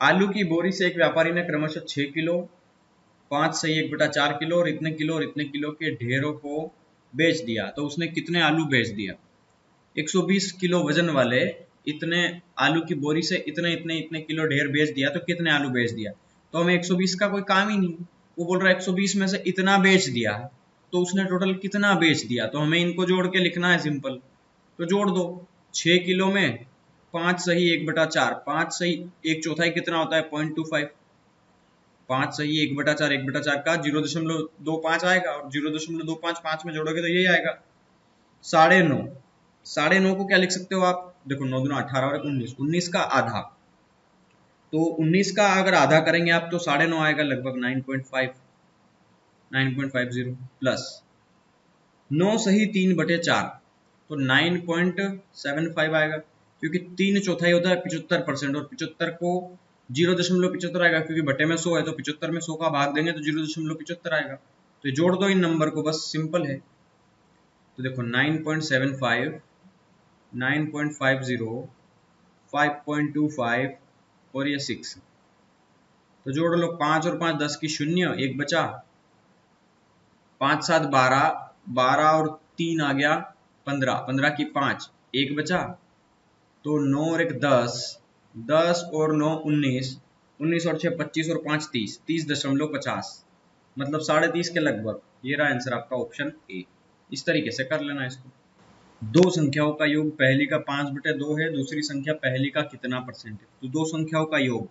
आलू की बोरी से एक व्यापारी ने क्रमशः 6 किलो, 5 सही 1/4 किलो और इतने किलो के ढेरों को बेच दिया, तो उसने कितने आलू बेच दिया। 120 किलो वजन वाले इतने आलू की बोरी से इतने इतने इतने किलो ढेर बेच दिया, तो कितने आलू बेच दिया। तो हमें 120 का कोई काम ही नहीं, वो बोल रहा है 120 में से इतना बेच दिया, तो उसने टोटल कितना बेच दिया, तो हमें इनको जोड़ के लिखना है सिंपल, तो जोड़ दो। 6 किलो में 5 सही 1/4, 5 सही 1/4 कितना होता है 0.25, 5 सही 1/4, 1/4 का 0.25 आएगा, और 0.25 5 में जोड़ोगे तो यही आएगा 9.5। 9.5 को क्या लिख सकते हो आप, देखो 9 दूना 18 और 19, 19 का आधा, तो 19 का अगर आधा करेंगे आप तो 9.5 आएगा, लगभग 9.5, 9.50 प्लस 9 सही 3/4, तो 9.75 आएगा, क्योंकि 3/4 होता है 75% और 75 को 0.75 आएगा, क्योंकि बटे में 100 है तो 75 में 100 का भाग देंगे तो 0.75 आएगा। तो जोड़ दो इन नंबर को, बस सिंपल है। तो देखो 9.75, 9.50, 5.25 और ये 6, तो जोड़ लो। 5 और 5 10 की शून्य, एक बचा। 5 7 12, 12 और 3 आ गया 15, 15 की 5, एक बचा। तो 9 और 1 10, 10 और 9 19, 19 और 6 25 और 5 30, 30.50, मतलब 30.5 के लगभग। ये रहा आंसर आपका ऑप्शन ए। इस तरीके से कर लेना इसको। दो संख्याओं का योग पहली का 5/2 है, दूसरी संख्या पहली का कितना परसेंट है? तो दो संख्याओं का योग,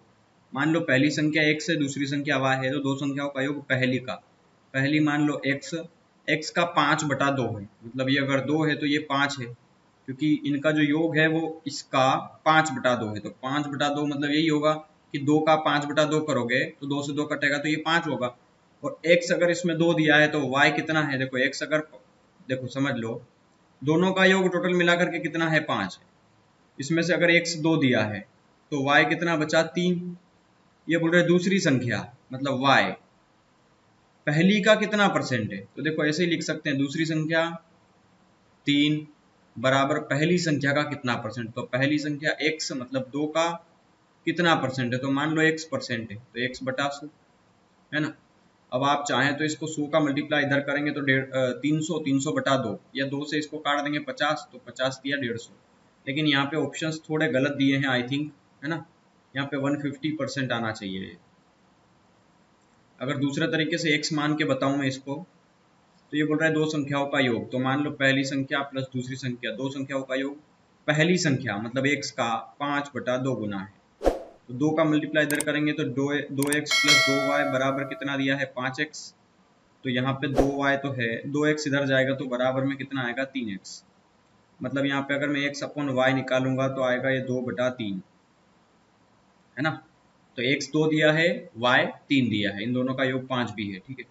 मान लो पहली संख्या x है, दूसरी संख्या y है, तो दो संख्याओं का योग पहली का, पहली मान लो x, x का 5/2 है, मतलब ये अगर 2 है तो ये 5 है, क्योंकि इनका जो योग है वो इसका 5/2 है। तो 5/2 मतलब यही होगा कि 2 का 5/2 करोगे तो 2 से 2 कटेगा तो ये 5 होगा। और x अगर इसमें 2 दिया है तो y कितना है? देखो x अगर, देखो समझ लो, दोनों का योग टोटल मिलाकर के कितना है? 5 है। इसमें से अगर x 2 दिया है तो y कितना बचा? 3। ये बोल रहे दूसरी संख्या मतलब y पहली का कितना परसेंट है? तो देखो ऐसे ही लिख सकते हैं, दूसरी संख्या 3 बराबर पहली संख्या का कितना परसेंट। तो पहली संख्या x मतलब 2 का कितना परसेंट है? तो मान लो x परसेंट है तो x बटा 100 है ना। अब आप चाहें तो इसको 100 का मल्टीप्लाई इधर करेंगे तो 300, 300 बटा 2, या 2 से इसको काट देंगे 50, तो 50 दिया 150। लेकिन यहाँ पे ऑप्शंस थोड़े गलत दिए हैं आई थिंक, है ना। यहाँ पे 150% आना चाहिए। अगर दूसरे तरीके से x मान के बताऊं मैं इसको, तो ये बोल रहा है दो संख्याओं का योग। तो मान लो पहली संख्या प्लस दूसरी संख्या, दो संख्याओं का योग, पहली संख्या मतलब x का 5/2 गुना है। तो 2 का मल्टीप्लाई इधर करेंगे तो 2x प्लस 2y बराबर कितना दिया है? 5x। तो यहाँ पे 2y तो है, 2x इधर जाएगा तो बराबर में कितना आएगा? 3x। मतलब यहाँ पे अगर मैं x अपॉन y निकालूंगा तो आएगा ये 2/3, है ना। तो x 2 दिया है, y 3 दिया है, इन दोनों का योग 5 भी है, ठीक है।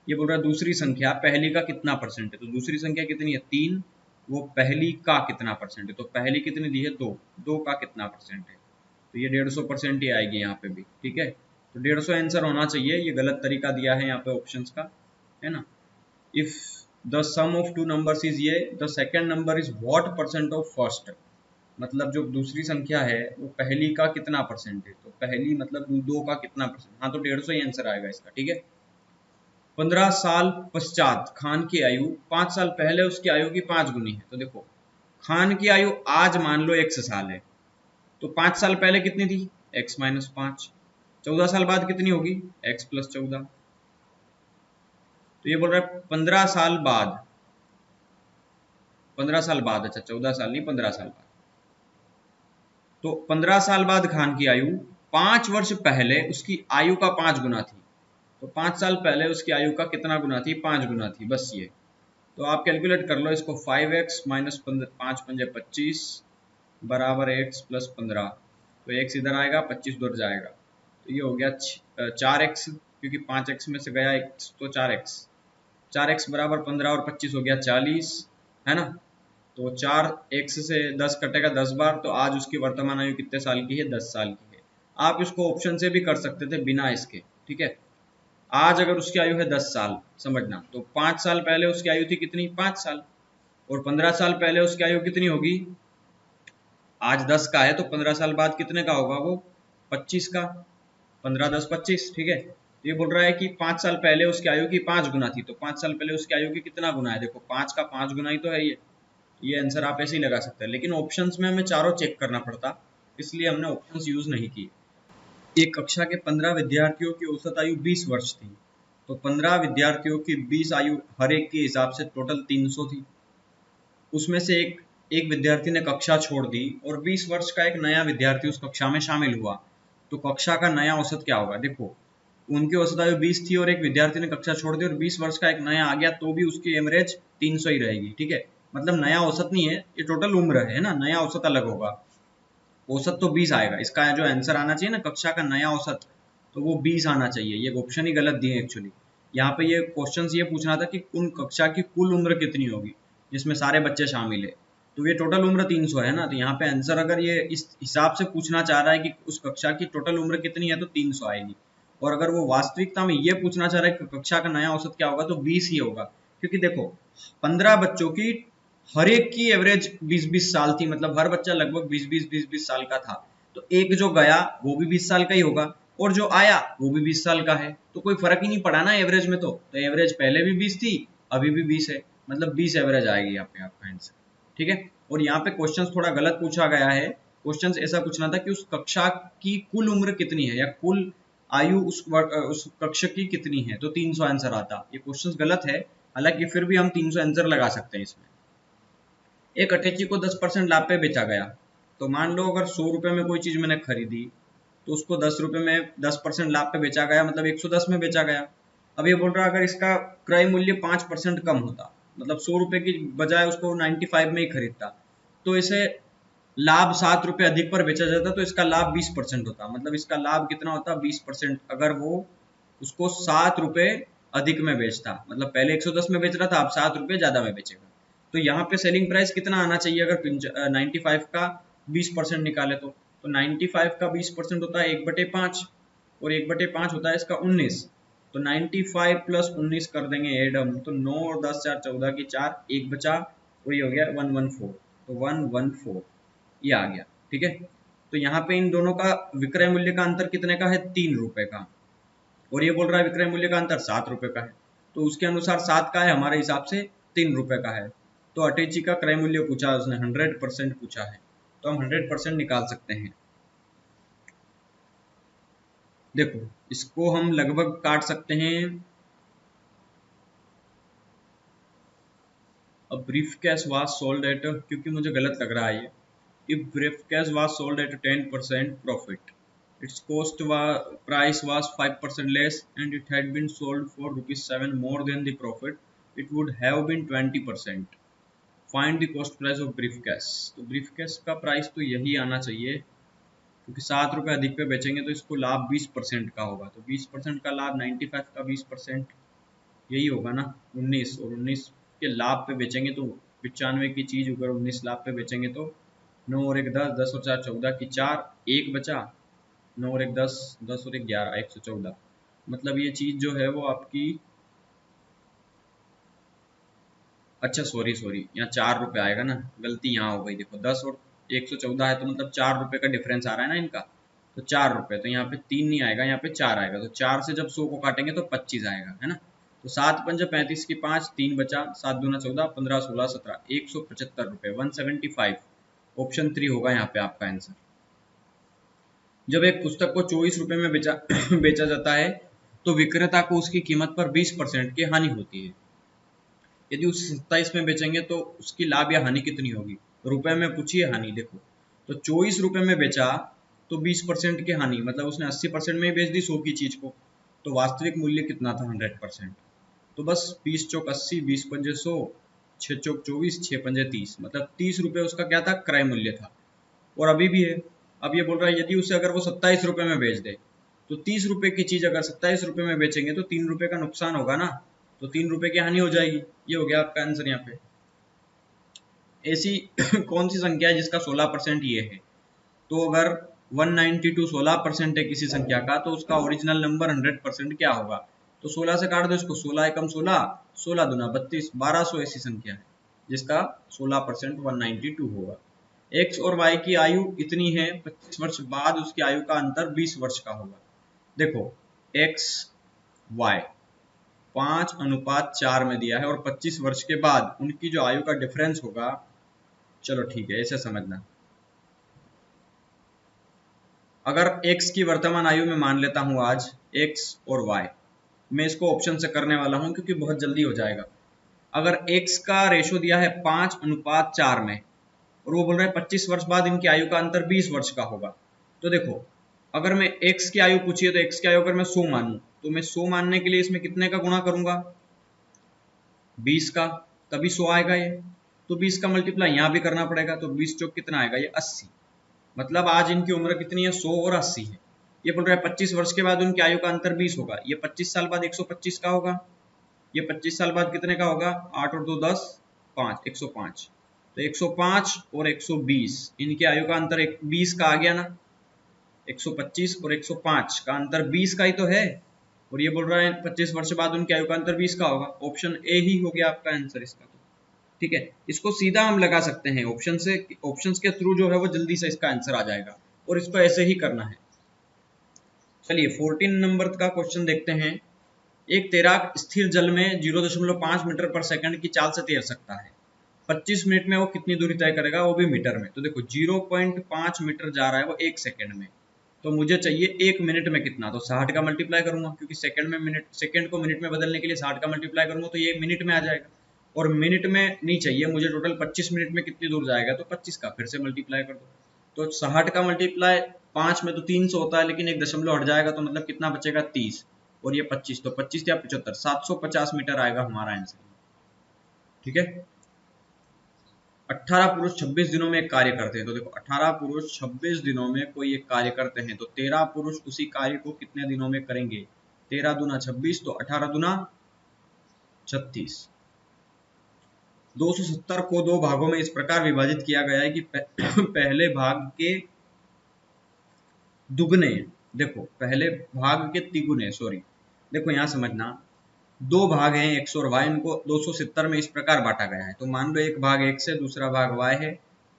ये बोल रहा है दूसरी संख्या पहली का कितना परसेंट है। तो दूसरी संख्या कितनी है? 3, वो पहली का कितना परसेंट है? तो पहली कितनी दी है? 2, 2 का कितना परसेंट है? तो ये 150% ही आएगी यहाँ पे भी, ठीक है। तो 150 आंसर होना चाहिए। ये गलत तरीका दिया है यहाँ पे ऑप्शंस का, है ना। If the sum of two numbers is ये, the second number is what percent of first, मतलब जो दूसरी संख्या है वो पहली का कितना परसेंट है। तो पहली मतलब 2 का कितना परसेंट, हाँ तो 150 ही आंसर आएगा इसका, ठीक है। 15 साल पश्चात खान की आयु 5 साल पहले उसकी आयु की 5 गुनी है। तो देखो खान की आयु आज मान लो 100 साल है, तो 5 साल पहले कितनी थी? x minus 5। 14 साल बाद कितनी होगी? x plus 14। तो ये बोल रहा है 15 साल बाद, 15 साल बाद, अच्छा 14 साल नहीं 15 साल बाद। तो 15 साल बाद खान की आयु 5 वर्ष पहले उसकी आयु का 5 गुना थी। तो 5 साल पहले उसकी आयु का कितना गुना थी? 5 गुना थी, बस ये। तो आप कैलकुलेट कर लो इसको, 5x माइनस 5 पंजे 25 बराबर x प्लस 15। तो x इधर आएगा, 25 उधर जाएगा, तो ये हो गया 4x, क्योंकि 5x में से गया x तो 4x, 4x बराबर 15 और 25 हो गया 40, है ना। तो 4x से 10 कटेगा 10 बार, तो आज उसकी वर्तमान आयु कितने साल की है? 10 साल की है। आप इसको ऑप्शन से भी कर सकते थे बिना इसके, ठीक है। आज अगर उसकी आयु है 10 साल, समझना, तो 5 साल पहले उसकी आयु थी कितनी? 5 साल। और 15 साल पहले उसकी आयु कितनी होगी? आज 10 का है तो 15 साल बाद कितने का होगा वो? 25 का। 15 10 25, ठीक है। ये बोल रहा है कि 5 साल पहले उसकी आयु की 5 गुना थी, तो 5 साल पहले उसकी आयु की कितना गुना है? देखो 5 का 5 गुना ही तो है ये आंसर आप ऐसे ही लगा सकते हैं, लेकिन ऑप्शंस में हमें चारों चेक करना पड़ता, इसलिए हमने ऑप्शंस यूज नहीं किए। एक कक्षा के 15 विद्यार्थियों की औसत आयु 20 वर्ष थी, तो 15 विद्यार्थियों की 20 आयु हर एक के हिसाब से टोटल 300 थी। उसमें से एक विद्यार्थी ने कक्षा छोड़ दी और 20 वर्ष का एक नया विद्यार्थी उस कक्षा में शामिल हुआ, तो कक्षा का नया औसत क्या होगा? देखो उनकी औसत आयु 20 थी और एक विद्यार्थी ने कक्षा छोड़ दी और 20 वर्ष का एक नया आ गया, तो भी उसकी एवरेज 300 ही रहेगी, ठीक है। मतलब नया औसत नहीं है, ये टोटल उम्र है ना, नया औसत अलग होगा। औसत तो 20 आएगा, इसका जो आंसर आना चाहिए ना कक्षा का नया औसत, तो वो 20 आना चाहिए। ये ऑप्शन ही गलत दिए एक्चुअली। यहाँ पे ये क्वेश्चन ये पूछना था कि उन कक्षा की कुल उम्र कितनी होगी जिसमें सारे बच्चे शामिल है, तो ये टोटल उम्र 300 है ना, तो यहाँ पे आंसर अगर ये इस हिसाब से पूछना चाह रहा है कि उस कक्षा की टोटल उम्र कितनी है तो 300 आएगी। और अगर वो वास्तविकता में ये पूछना चाह रहा है कि कक्षा का नया औसत क्या होगा तो 20 ही होगा, क्योंकि देखो 15 बच्चों की हर एक की एवरेज 20-20 साल थी, मतलब हर बच्चा लगभग 20-20 साल का था। तो एक जो गया वो भी 20 साल का ही होगा और जो आया वो भी 20 साल का है, तो कोई फर्क ही नहीं पड़ा ना एवरेज में। तो एवरेज पहले भी 20 थी, अभी भी 20 है, मतलब 20 एवरेज आएगी यहाँ पे आपका आंसर। ठीक है। और यहाँ पे क्वेश्चन थोड़ा गलत पूछा गया है। क्वेश्चन ऐसा पूछना था कि उस कक्षा की कुल उम्र कितनी है या कुल आयु उस कक्ष की कितनी है, तो 300 आंसर आता। ये क्वेश्चन गलत है, हालांकि फिर भी हम 300 आंसर लगा सकते हैं इसमें। एक अटैची को 10% लाभ पे बेचा गया, तो मान लो अगर 100 रुपए में कोई चीज मैंने खरीदी तो उसको 10 रुपए में 10% लाभ पे बेचा गया, मतलब 110 में बेचा गया। अब ये बोल रहा है अगर इसका क्रय मूल्य 5% कम होता, मतलब 100 रुपए की बजाय उसको 95 में ही खरीदता, तो इसे लाभ 7 रुपए अधिक पर बेचा जाता, तो इसका लाभ 20% होता। मतलब इसका लाभ कितना होता 20%, अगर वो उसको 7 रुपए अधिक में बेचता, मतलब पहले 110 में बेच रहा था, अब 7 रुपए ज्यादा में बेचेगा। तो यहाँ पे सेलिंग प्राइस कितना आना चाहिए अगर 95 का 20% निकाले तो 95 का 20% होता है 1/5, और 1/5 होता है इसका 19। तो 95 प्लस 19 कर देंगे ऐड हम, तो 9 और 10 4 14 की 4, एक बचा, वही हो गया 114, तो 114 ये आ गया। ठीक है। तो यहाँ पे इन दोनों का विक्रय मूल्य का अंतर कितने का है 3 रुपए का, और ये बोल रहा है विक्रय मूल्य का अंतर 7 रुपए का है, तो उसके अनुसार 7 का है, हमारे हिसाब से 3 रुपए का है। तो अटैची का क्रय मूल्य पूछा है उसने, 100% पूछा है, तो हम 100% निकाल सकते हैं। देखो इसको हम लगभग काट सकते हैं। अब ब्रीफकेस वाज सोल्ड एट, क्योंकि मुझे गलत लग रहा है ये, if briefcase was sold at 10% profit, its price was 5% less and it had been sold for rupees 7 more than the profit, it would have been 20%. Find the cost price of briefcase। तो briefcase का price तो यही आना चाहिए, क्योंकि 7 रुपए अधिक पे बेचेंगे तो इसको लाभ 20% का होगा, तो 20% का लाभ 95 का 20% यही होगा ना 19, और 19 के लाभ पे बेचेंगे तो 95 की चीज अगर 19 लाभ पे बेचेंगे तो 9 और 1 10, 10 और 4 14 की 4, एक बचा, 9 और 1 10, 10 और 1 11, 114। मतलब ये चीज जो है वो आपकी, अच्छा सॉरी यहाँ 4 रुपए आएगा ना, गलती यहाँ हो गई। देखो 10 और 114 है तो मतलब 4 रुपए का डिफरेंस आ रहा है ना इनका, तो 4 रुपए, तो यहाँ पे 3 नहीं आएगा, यहाँ पे 4 आएगा, तो 4 से जब 100 को काटेंगे तो 25 आएगा, है ना। तो 7 पंजे 35 की 5, 3 बचा, 7 दूना 14, 15 16 17, 175 रुपए, 175। ऑप्शन 3 होगा यहाँ पे आपका आंसर। जब एक पुस्तक को 24 रुपए में बेचा बेचा जाता है तो विक्रेता को उसकी कीमत पर 20% की हानि होती है। यदि उस 27 में बेचेंगे तो उसकी लाभ या हानि कितनी होगी, रुपए में पूछिए हानि। देखो तो 24 रुपए में बेचा तो 20% की हानि, मतलब उसने 80% में ही बेच दी 100 की चीज को, तो वास्तविक मूल्य कितना था 100%। तो बस 20 चौक 80, 20 पंजे 100, 6 चौक 24, 6 पंजे 30, मतलब 30 रुपए उसका क्या था क्रय मूल्य था, और अभी भी है। अब ये बोल रहा है यदि उसे अगर वो 27 रुपए में बेच दे, तो 30 रुपए की चीज अगर 27 रुपए में बेचेंगे तो 3 रुपए का नुकसान होगा ना, तो 3 रुपए की हानि हो जाएगी। ये हो गया आपका आंसर यहाँ पे। ऐसी कौन सी संख्या है जिसका 16% ये है, तो अगर 192 16% है किसी संख्या का, तो उसका ओरिजिनल नंबर 100% क्या होगा, तो 16 से काट दो इसको, 16 एकम 16, 16 दूना 32, 1200 ऐसी संख्या है जिसका 16% 192 होगा। एक्स और वाई की आयु इतनी है, 25 वर्ष बाद उसकी आयु का अंतर 20 वर्ष का होगा। देखो एक्स वाई 5:4 में दिया है और 25 वर्ष के बाद उनकी जो आयु का डिफरेंस होगा, चलो ठीक है ऐसे समझना, अगर x की वर्तमान आयु में मान लेता हूं आज x और y, मैं इसको ऑप्शन से करने वाला हूं क्योंकि बहुत जल्दी हो जाएगा। अगर x का रेशो दिया है 5:4 में और वो बोल रहा है 25 वर्ष बाद इनकी आयु का अंतर 20 वर्ष का होगा, तो देखो अगर मैं x की आयु पूछी है तो x की आयु अगर मैं 100 मानूं तो मैं 100 मानने के लिए इसमें कितने का गुणा करूंगा 20 का, तभी 100 आएगा ये, तो 20 का मल्टीप्लाई यहाँ भी करना पड़ेगा, तो 20 चौक कितना आएगा ये 80। मतलब आज इनकी उम्र कितनी है 100 और 80 है। ये बोल रहा है 25 वर्ष के बाद उनकी आयु का अंतर 20 होगा, ये 25 साल बाद 125 का होगा, ये 25 साल बाद कितने का होगा 8 और 2 10, 5, 105। तो 105 और 120 इनके आयु का अंतर 20 का आ गया ना। 125 और 105 का अंतर 20 का ही तो है, और ये बोल रहा है 25 वर्ष बाद उनके आयु का अंतर 20 का होगा। ऑप्शन ए ही हो गया आपका आंसर इसका तो। ठीक है, इसको सीधा हम लगा सकते हैं ऑप्शन से, ऑप्शंस के थ्रू जो है वो जल्दी से इसका आंसर आ जाएगा, और इसको ऐसे ही करना है। चलिए 14 नंबर का क्वेश्चन देखते हैं। एक तैराक स्थिर जल में 0.5 मीटर पर सेकंड की चाल से तैर सकता है। 25 मिनट में वो कितनी दूरी तय करेगा, वो भी मीटर में। तो देखो 0.5 मीटर जा रहा है वो 1 सेकंड में, तो मुझे चाहिए 1 मिनट में कितना, तो 60 का मल्टीप्लाई करूंगा, क्योंकि सेकंड में मिनट, सेकंड को मिनट में बदलने के लिए 60 का मल्टीप्लाई करूंगा तो ये मिनट में आ जाएगा। और मिनट में नहीं चाहिए मुझे, टोटल 25 मिनट में कितनी दूर जाएगा, तो 25 का फिर से मल्टीप्लाई कर दो। तो 60 का मल्टीप्लाई 5 में तो 300 होता है, लेकिन एक दशमलव हट जाएगा तो मतलब कितना बचेगा 30, और ये 25, तो 25 या 75, 750 मीटर आएगा हमारा आंसर। ठीक है, 18 पुरुष 26 दिनों में एक कार्य करते हैं। तो देखो 18 पुरुष 26 दिनों में कोई एक कार्य करते हैं, तो 13 पुरुष उसी कार्य को कितने दिनों में करेंगे, 13 दूना 26, तो 18 दूना 36। 270 को दो भागों में इस प्रकार विभाजित किया गया है कि पहले भाग के दुगने, देखो पहले भाग के तिगुने, सॉरी देखो यहाँ समझना, दो भाग हैं x और y, इनको 270 में इस प्रकार बांटा गया है। तो मान लो एक भाग x है, दूसरा भाग y है,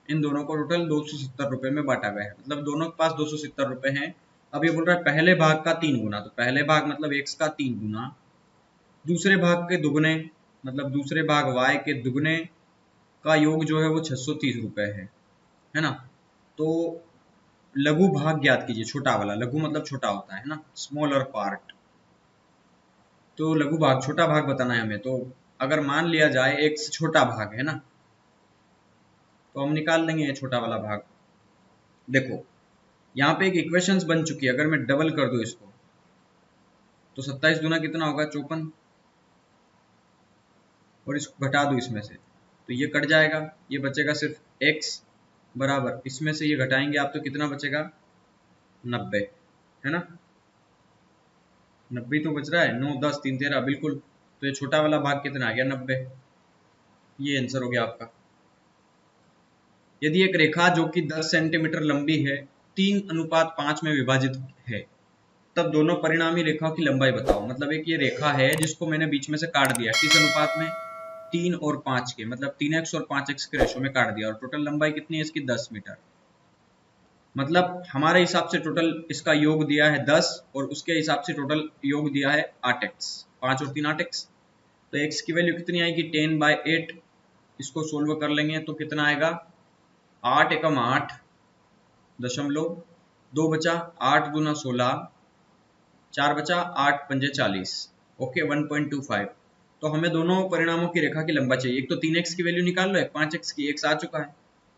इन दोनों को टोटल 270 रुपए में बांटा गया है, मतलब दोनों के पास 270 रुपए हैं। अब ये बोल रहा है पहले भाग का 3 गुना, तो पहले भाग मतलब x का 3 गुना, दूसरे भाग के दुगने मतलब दूसरे भाग y के दुगने का योग जो है वो 630 रुपए है ना। तो लघु भाग ज्ञात कीजिए, छोटा वाला, लघु मतलब छोटा होता है ना, स्मॉलर पार्ट। तो लघु भाग, छोटा भाग बताना है हमें। तो अगर मान लिया जाए एक से छोटा भाग है ना, तो हम निकाल लेंगे छोटा वाला भाग। देखो यहाँ पे एक इक्वेशंस बन चुकी है, अगर मैं डबल कर दूं इसको तो 27 गुना कितना होगा 54, और इसको घटा दूं इसमें से तो ये कट जाएगा, ये बचेगा सिर्फ x बराबर, इसमें से ये घटाएंगे आप तो कितना बचेगा 90, है ना। 90 तो बच रहा है, 9 10 3 13 बिल्कुल। तो ये छोटा वाला भाग कितना आ गया 90, ये आंसर हो गया आपका। यदि एक रेखा जो कि 10 सेंटीमीटर लंबी है 3:5 में विभाजित है, तब दोनों परिणामी रेखाओं की लंबाई बताओ। मतलब एक ये रेखा है जिसको मैंने बीच में से काट दिया, किस अनुपात में, 3 और 5 के, मतलब 3x और 5x के रेशो में काट दिया, और टोटल लंबाई कितनी है इसकी 10 मीटर। मतलब हमारे हिसाब से टोटल इसका योग दिया है 10, और उसके हिसाब से टोटल योग दिया है 8x, 5 और 3 8x। तो x की वैल्यू कितनी आएगी 10/8, इसको सोल्व कर लेंगे तो कितना आएगा 8 एकम 8 दशमलव 2 बचा, 8 दूना 16, 4 बचा, 8 पंजे 40, ओके 1.25। तो हमें दोनों परिणामों की रेखा की लंबाई चाहिए। एक तो 3x की वैल्यू निकाल लो, एक 5x की, x आ चुका है,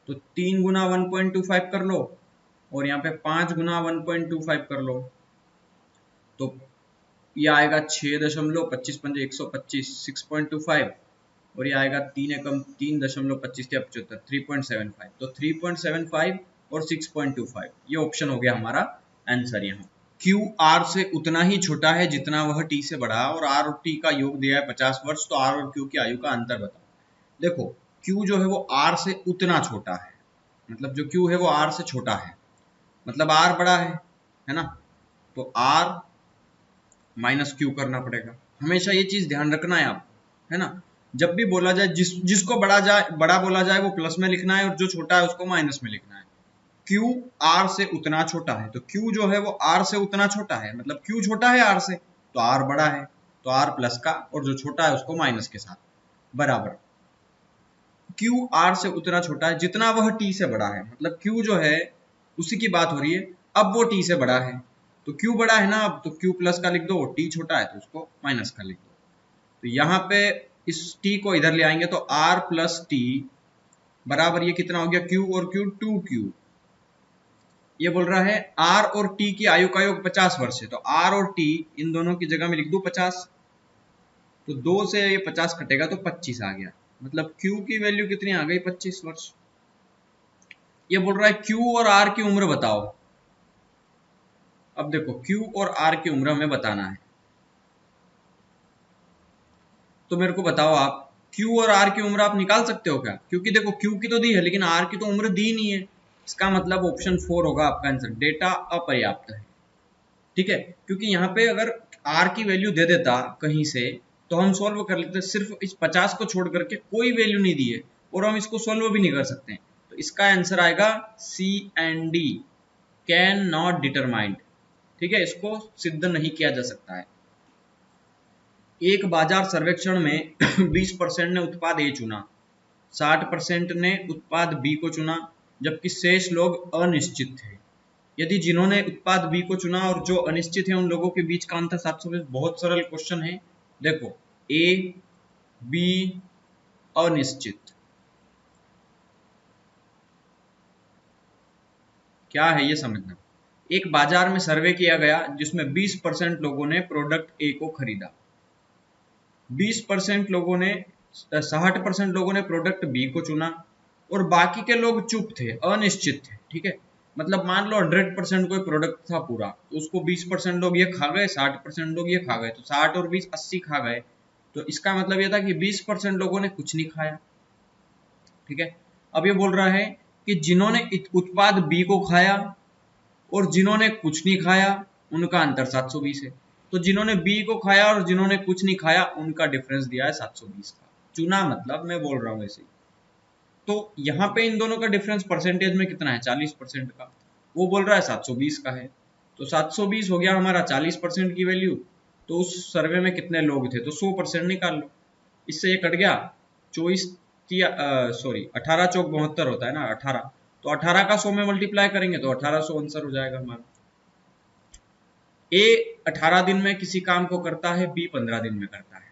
तो 3 गुना 1.25 कर लो, और यहाँ पे 5 गुना 1.25 कर लो, तो ये आएगा 6.25 पंजे 125, 6.25, और ये आएगा 3 एकम 3.25 या 75, 3.75। तो 3.75 और 6.25 ये ऑप्शन हो गया हमारा आंसर। यहाँ Q R से उतना ही छोटा है जितना वह T से बड़ा, और R और T का योग दिया है 50 वर्ष, तो R और Q की आयु का अंतर बताओ। देखो Q जो है वो R से उतना छोटा है, मतलब जो Q है वो R से छोटा है, मतलब R बड़ा है ना, तो R माइनस Q करना पड़ेगा। हमेशा ये चीज ध्यान रखना है आपको, है ना। जब भी बोला जाए, जिसको बड़ा बोला जाए वो प्लस में लिखना है, और जो छोटा है उसको माइनस में लिखना है। Q R से उतना छोटा है, तो Q जो है वो R से उतना छोटा है, मतलब Q छोटा है R से, तो R बड़ा है, तो R प्लस का, और जो छोटा है उसको माइनस के साथ, बराबर। Q R से उतना छोटा है जितना वह T से बड़ा है, मतलब Q जो है उसी की बात हो रही है, अब वो T से बड़ा है, तो Q बड़ा है ना, अब तो Q प्लस का लिख दो, T छोटा है तो उसको माइनस का लिख दो। तो यहाँ पे इस T को इधर ले आएंगे तो R प्लस T बराबर, ये कितना हो गया Q और Q 2Q। ये बोल रहा है R और T की आयु का योग 50 वर्ष है, तो R और T इन दोनों की जगह में लिख दू 50, तो 2 से ये 50 कटेगा तो 25 आ गया, मतलब Q की वैल्यू कितनी आ गई 25 वर्ष। ये बोल रहा है Q और R की उम्र बताओ। अब देखो Q और R की उम्र हमें बताना है, तो मेरे को बताओ आप क्यू और आर की उम्र आप निकाल सकते हो क्या? क्योंकि देखो क्यू की तो दी है लेकिन आर की तो उम्र दी नहीं है। इसका मतलब ऑप्शन 4 होगा आपका आंसर, डेटा अपर्याप्त है। ठीक है, क्योंकि यहाँ पे अगर आर की वैल्यू दे देता कहीं से तो हम सॉल्व कर लेते, सिर्फ इस 50 को छोड़ करके कोई वैल्यू नहीं दी है और हम इसको सॉल्व भी नहीं कर सकते। तो इसका आंसर आएगा C and D, can not determined. ठीक है, इसको सिद्ध नहीं किया जा सकता है। एक बाजार सर्वेक्षण में 20% ने उत्पाद ए चुना, 60% ने उत्पाद बी को चुना, जबकि शेष लोग अनिश्चित थे। यदि जिन्होंने उत्पाद बी को चुना और जो अनिश्चित है उन लोगों के बीच का अंतर 720। बहुत सरल क्वेश्चन है। देखो ए बी अनिश्चित, क्या है ये समझना। एक बाजार में सर्वे किया गया जिसमें 20% लोगों ने प्रोडक्ट ए को खरीदा, 20% लोगों ने 60% लोगों ने प्रोडक्ट बी को चुना और बाकी के लोग चुप थे, अनिश्चित थे। ठीक है, मतलब मान लो 100% कोई प्रोडक्ट था पूरा, तो उसको 20% लोग ये खा गए, 60% लोग ये खा गए, तो 60 और 20 80 खा गए। तो इसका मतलब ये था कि 20% लोगों ने कुछ नहीं खाया। ठीक है, अब ये बोल रहा है कि जिन्होंने उत्पाद बी को खाया और जिन्होंने कुछ नहीं खाया उनका अंतर 720 है। तो जिन्होंने बी को खाया और जिन्होंने कुछ नहीं खाया उनका डिफरेंस दिया है 720 का। चुना मतलब मैं बोल रहा हूँ ऐसे ही। तो यहाँ पे इन दोनों का डिफरेंस परसेंटेज में कितना है, 40% का। वो बोल रहा है 720 का है, तो 720 हो गया हमारा 40% की वैल्यू। तो उस सर्वे में कितने लोग थे, तो 100% निकाल लो। इससे ये कट गया, 18 चौक 72 होता है ना, 18। तो 18 का 100 में मल्टीप्लाई करेंगे तो 1800 आंसर हो जाएगा हमारा। ए 18 दिन में किसी काम को करता है, बी 15 दिन में करता है।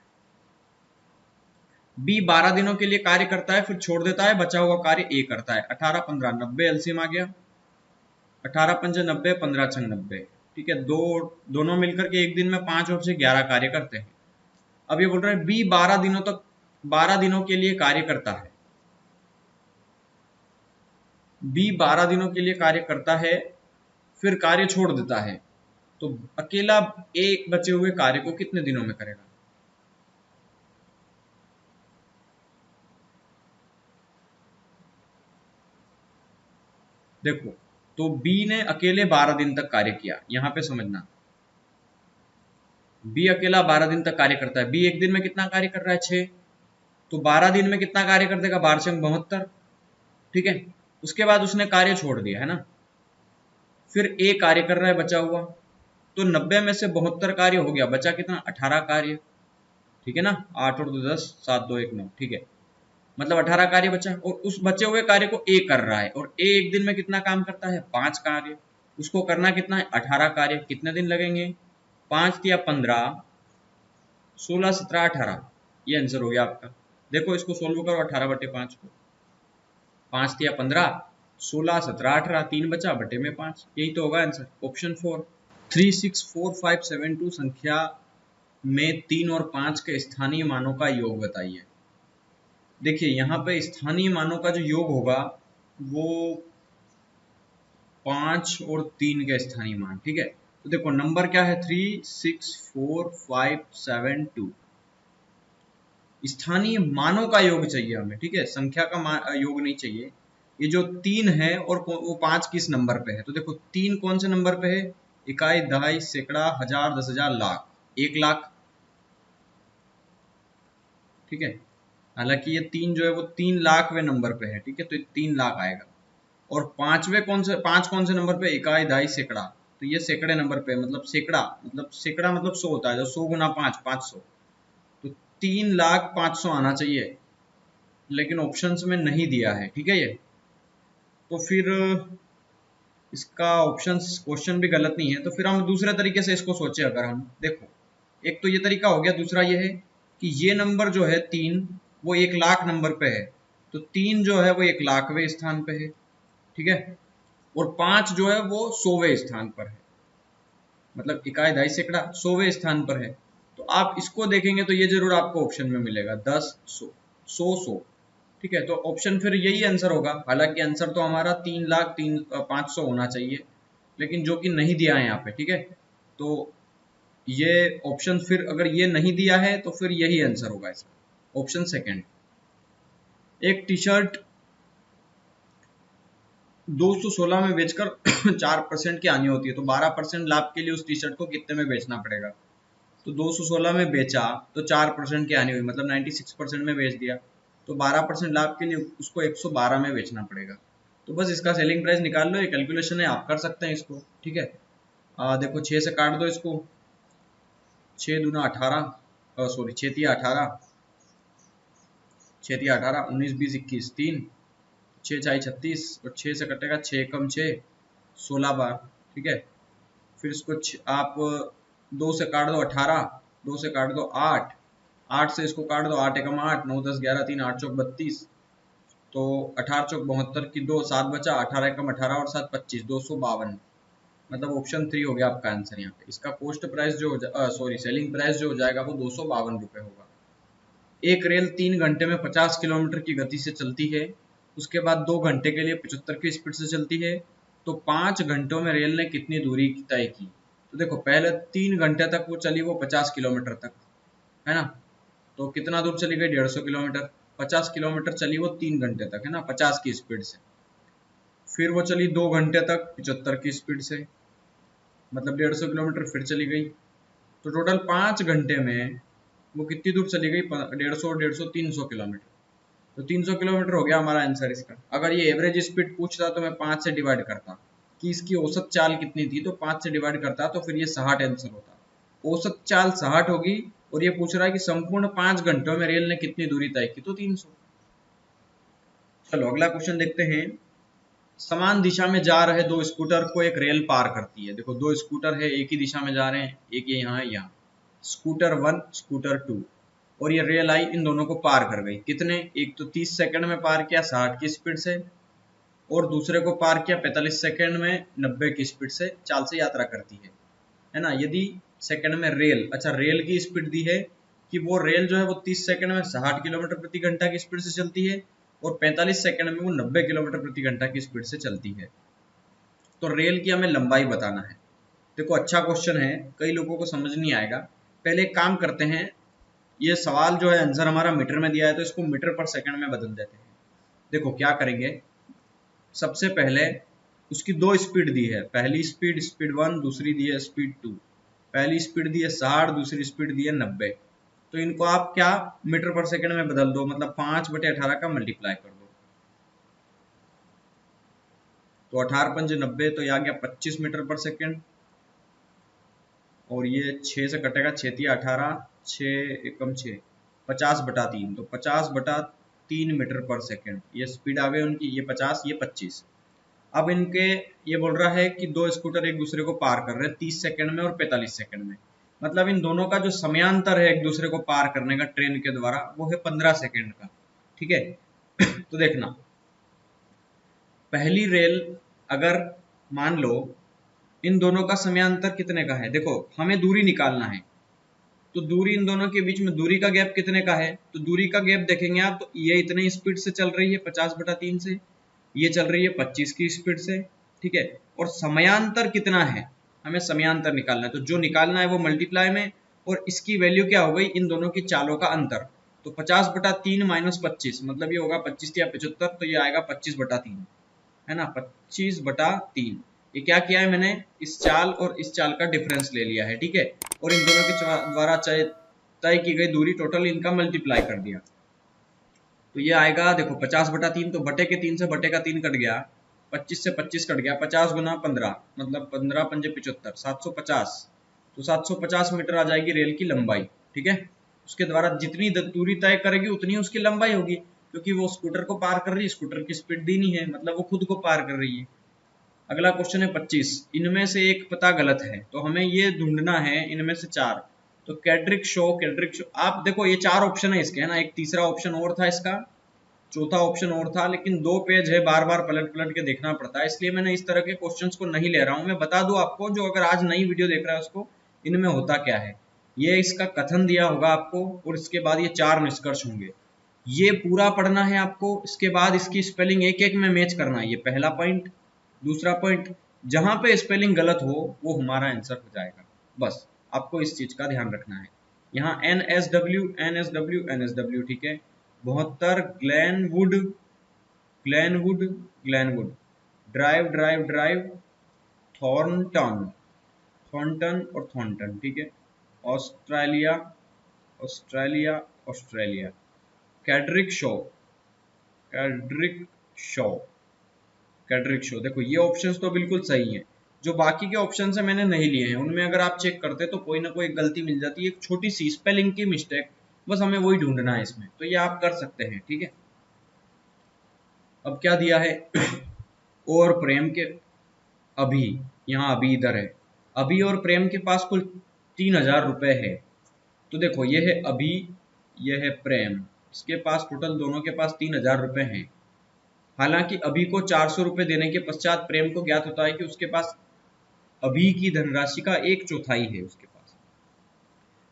बी 12 दिनों के लिए कार्य करता है फिर छोड़ देता है, बचा हुआ कार्य ए करता है। 18 15 90 एलसीएम आ गया, 18 पंजे 90, 15 छंग 90। ठीक है, दोनों मिलकर के एक दिन में 5 और से 11 कार्य करते हैं। अब ये बोल रहे हैं बी 12 दिनों के लिए कार्य करता है। बी 12 दिनों के लिए कार्य करता है फिर कार्य छोड़ देता है, तो अकेला ए बचे हुए कार्य को कितने दिनों में करेगा? देखो, तो बी ने अकेले 12 दिन तक कार्य किया, यहां पे समझना। बी अकेला 12 दिन तक कार्य करता है। बी एक दिन में कितना कार्य कर रहा है, 6। तो 12 दिन में कितना कार्य कर देगा, 12 छंग 72। ठीक है, उसके बाद उसने कार्य छोड़ दिया है ना, फिर ए कार्य कर रहा है बचा हुआ, तो 90 में से 72 कार्य हो गया, बचा कितना, 18 कार्य। ठीक है ना, 8 और 2 10, 7 2 1 9। ठीक है, मतलब 18 कार्य बचा और उस बचे हुए कार्य को ए कर रहा है। और ए एक दिन में कितना काम करता है, 5 कार्य। उसको करना कितना है, 18 कार्य। कितने दिन लगेंगे, 5 या 15, 16 17 18। ये आंसर हो गया आपका। देखो इसको सोल्व करो, 18/5 को, 5 या 15, 16 17 18, 3 बचा बटे में 5। यही तो होगा आंसर, ऑप्शन 4। 364572 संख्या में 3 और 5 के स्थानीय मानों का योग बताइए। देखिए यहाँ पे स्थानीय मानों का जो योग होगा वो 5 और 3 के स्थानीय मान। ठीक है, तो देखो नंबर क्या है, 364572। स्थानीय मानों का योग चाहिए हमें। ठीक है, संख्या का योग नहीं चाहिए। ये जो 3 है और वो 5 किस नंबर पे है, तो देखो 3 कौन से नंबर पे है, इकाई, दहाई, सैकड़ा, हजार, 10,000, लाख, 1 लाख। ठीक है, हालांकि ये 3 जो है वो 3 लाखवें नंबर पे है। ठीक है, तो 3 लाख आएगा। और 5 कौन से नंबर पे, इकाई, दहाई, सैकड़ा, तो ये सैकड़े नंबर पे, मतलब सैकड़ा मतलब 100 होता है, जो 100 गुना 5 500। तो 3,05,000 आना चाहिए, लेकिन ऑप्शंस में नहीं दिया है। ठीक है, ये तो फिर इसका ऑप्शंस क्वेश्चन भी गलत नहीं है। तो फिर हम दूसरे तरीके से इसको सोचे, अगर हम देखो, एक तो ये तरीका हो गया, दूसरा ये है कि ये नंबर जो है 3 वो 1 लाख नंबर पे है, तो 3 जो है वो 1 लाखवें स्थान पे है। ठीक है, और 5 जो है वो 100वें स्थान पर है, मतलब इकाई, दहाई, सैकड़ा 100वें स्थान पर है। तो आप इसको देखेंगे तो ये जरूर आपको ऑप्शन में मिलेगा, 10 100 100 100। ठीक है, तो ऑप्शन फिर यही आंसर होगा। हालांकि आंसर तो हमारा 3,05,000 होना चाहिए, लेकिन जो कि नहीं दिया है यहाँ पे। ठीक है, तो ये ऑप्शन फिर अगर ये नहीं दिया है तो फिर यही आंसर होगा इसका। ऑप्शन सेकंड, एक टी शर्ट 216 में बेचकर 4% की हानि होती है, तो 12% लाभ के लिए उस टी शर्ट को कितने में बेचना पड़ेगा? तो 216 में बेचा तो 4% की हानि हुई, मतलब 96% में बेच दिया, तो 12% लाभ के लिए उसको 112 में बेचना पड़ेगा। तो बस इसका सेलिंग प्राइस निकाल लो, ये कैलकुलेशन है, आप कर सकते हैं इसको। ठीक है, देखो 6 से काट दो इसको, 6 दूना 18, सॉरी 6 तिया 18, 6 तिया 18, 19 20 21 3, 6 चाई 36, और 6 से कटेगा 6 कम 6 16 बार। ठीक है, फिर इसको आप 2 से काट दो 18, 2 से काट दो 8, 8 से इसको काट दो 8 एकम 8, 9 10 11 3 8 चौक 32, तो 18 चौक 72 की 2 7 बचा, 18 एकम 18 और 7 25, 252, मतलब ऑप्शन 3 हो गया आपका आंसर यहाँ पे। इसका कॉस्ट प्राइस जो सॉरी सेलिंग प्राइस जो हो जाएगा वो 252 रुपये होगा। एक रेल 3 घंटे में 50 किलोमीटर की गति से चलती है, उसके बाद 2 घंटे के लिए 75 की स्पीड से चलती है, तो 5 घंटों में रेल ने कितनी दूरी तय की? तो देखो पहले 3 घंटे तक वो चली, वो 50 किलोमीटर तक, है ना, तो कितना दूर चली गई? 150 किलोमीटर। 50 किलोमीटर चली वो 3 घंटे तक, है ना, 50 की स्पीड से। फिर वो चली 2 घंटे तक 75 की स्पीड से, मतलब 150 किलोमीटर फिर चली गई, तो टोटल 5 घंटे में वो कितनी दूर चली गई? 150 300 किलोमीटर। तो 300 किलोमीटर हो गया हमारा आंसर इसका। अगर ये एवरेज स्पीड पूछता तो मैं 5 से डिवाइड करता कि इसकी औसत चाल कितनी थी, तो 5 से डिवाइड करता तो फिर ये 60 आंसर होता। औसत चाल 60 होगी, और ये पूछ रहा है कि संपूर्ण 5 घंटों में रेल ने कितनी दूरी तय की, तो 300। चलो अगला क्वेश्चन देखते हैं। समान दिशा में जा रहे दो स्कूटर को एक रेल पार करती है। देखो 2 स्कूटर है, एक ही दिशा में जा रहे हैं, एक ये यहाँ है, यहाँ स्कूटर 1 स्कूटर 2, और ये रेल आई इन दोनों को पार कर गई। कितने? एक तो 30 सेकंड में पार किया 60 की स्पीड से, और दूसरे को पार किया 45 सेकंड में 90 की स्पीड से चाल से यात्रा करती है ना। यदि सेकंड में रेल, अच्छा रेल की स्पीड दी है कि वो रेल जो है वो 30 सेकंड में 60 किलोमीटर प्रति घंटा की स्पीड से चलती है, और 45 सेकंड में वो 90 किलोमीटर प्रति घंटा की स्पीड से चलती है। तो रेल की हमें लंबाई बताना है। देखो अच्छा क्वेश्चन है, कई लोगों को समझ नहीं आएगा। पहले एक काम करते हैं, ये सवाल जो है आंसर हमारा मीटर में दिया है, तो इसको मीटर पर सेकंड में बदल देते हैं। देखो क्या करेंगे, सबसे पहले उसकी 2 स्पीड दी है, पहली स्पीड स्पीड 1, दूसरी दी है स्पीड 2। पहली स्पीड दी है 60, दूसरी स्पीड दी है 90, तो इनको आप क्या मीटर पर सेकंड में बदल दो, मतलब 5/18 का मल्टीप्लाई कर दो, तो 18 पंजे 90, तो ये आ गया 25 मीटर पर सेकंड। और ये 6 से कटेगा 6 तिया 18, 6 एकम 6, 50/3, तो 50/3 मीटर पर सेकंड ये स्पीड आ गई उनकी, ये 50 ये 25। अब इनके ये बोल रहा है कि 2 स्कूटर एक दूसरे को पार कर रहे हैं 30 सेकंड में और 45 सेकंड में, मतलब इन दोनों का जो समयांतर है एक दूसरे को पार करने का ट्रेन के द्वारा, वो है 15 सेकंड का। ठीक है तो देखना, पहली रेल अगर मान लो इन दोनों का समयांतर कितने का है, देखो हमें दूरी निकालना है, तो दूरी इन दोनों के बीच में दूरी का गैप कितने का है, तो दूरी का गैप देखेंगे आप, तो ये इतने स्पीड से चल रही है 50/3 से, ये चल रही है 25 की स्पीड से। ठीक है, और समयांतर कितना है, हमें समयांतर निकालना है, तो जो निकालना है वो मल्टीप्लाई में, और इसकी वैल्यू क्या हो गई, इन दोनों की चालों का अंतर, तो 50/3 माइनस 25, मतलब ये होगा 25 या 75, तो ये आएगा 25/3, है ना, 25/3। ये क्या किया है मैंने, इस चाल और इस चाल का डिफरेंस ले लिया है। ठीक है, और इन दोनों के द्वारा तय की गई दूरी टोटल इनका मल्टीप्लाई कर दिया, तो ये आएगा देखो 50/3, तो बटे के 3 से बटे का 3 कट गया, 25 से 25 कट गया, 50 गुना 15, मतलब 15 पंजे 75, 750, तो 750 मीटर आ जाएगी रेल की लंबाई। ठीक है, उसके द्वारा जितनी दूरी तय करेगी उतनी उसकी लंबाई होगी, क्योंकि वो स्कूटर को पार कर रही है, स्कूटर की स्पीड दी नहीं है, मतलब वो खुद को पार कर रही है। अगला क्वेश्चन है 25, इनमें से एक पता गलत है, तो हमें ये ढूंढना है इनमें से 4, तो कैड्रिक शो आप देखो ये 4 ऑप्शन है इसके, है ना, एक तीसरा ऑप्शन और था इसका, चौथा ऑप्शन और था, लेकिन 2 पेज है, बार बार पलट पलट के देखना पड़ता है, इसलिए मैंने इस तरह के क्वेश्चंस को नहीं ले रहा हूं। मैं बता दूं आपको, जो अगर आज नई वीडियो देख रहा है उसको, इनमें होता क्या है, ये इसका कथन दिया होगा आपको, और इसके बाद ये 4 निष्कर्ष होंगे, ये पूरा पढ़ना है आपको, इसके बाद इसकी स्पेलिंग एक एक में मैच करना है, ये पहला पॉइंट। दूसरा पॉइंट, जहां पे स्पेलिंग गलत हो वो हमारा आंसर हो जाएगा, बस आपको इस चीज का ध्यान रखना है। यहाँ NSW NSW NSW, ठीक है। 72 Glenwood Glenwood Glenwood, drive drive drive, Thornton Thornton और थॉर्नटन, ठीक है। Australia Australia Australia, Cedric Shaw Cedric Shaw Cedric Shaw. देखो ये ऑप्शंस तो बिल्कुल सही हैं। जो बाकी के ऑप्शन है मैंने नहीं लिए हैं, उनमें अगर आप चेक करते तो कोई ना कोई गलती मिल जाती है, एक छोटी सी स्पेलिंग की मिस्टेक, बस हमें वही ढूंढना है इसमें, तो ये आप कर सकते हैं, ठीक है। अब क्या दिया है और प्रेम के अभी, यहाँ अभी इधर है, अभी और प्रेम के पास कुल 3000 रुपए है। तो देखो ये है अभी, ये है प्रेम, इसके पास टोटल दोनों के पास 3000 रुपए हैं। हालांकि अभी को 400 रुपए देने के पश्चात प्रेम को ज्ञात होता है कि उसके पास अभी की धनराशि का 1/4 है उसके पास।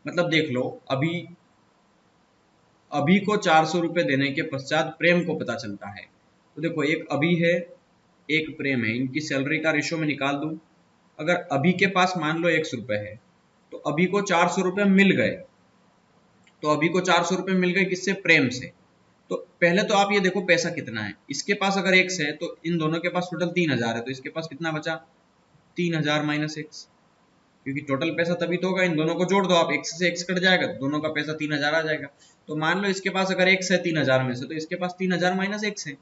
मतलब देख लो, अभी अभी को 400 रुपए देने के पश्चात प्रेम को पता चलता है। तो देखो एक अभी है, एक प्रेम है, इनकी सैलरी का रेशो में निकाल दूं। अगर अभी के पास मान लो 100 रुपए है, तो अभी को 400 रुपए मिल गए, तो अभी को 400 रुपए मिल गए किससे? प्रेम से। तो पहले तो आप ये देखो पैसा कितना है, इसके पास अगर x है तो इन दोनों के पास टोटल 3000 है, तो इसके पास कितना बचा? 3000 माइनस x, क्योंकि टोटल पैसा तभी तो होगा, इन दोनों को जोड़ दो आप, x से x कट जाएगा, तो दोनों का पैसा 3000 आ जाएगा। तो मान लो इसके पास अगर x है 3000 में से, तो इसके पास 3000 माइनस x है।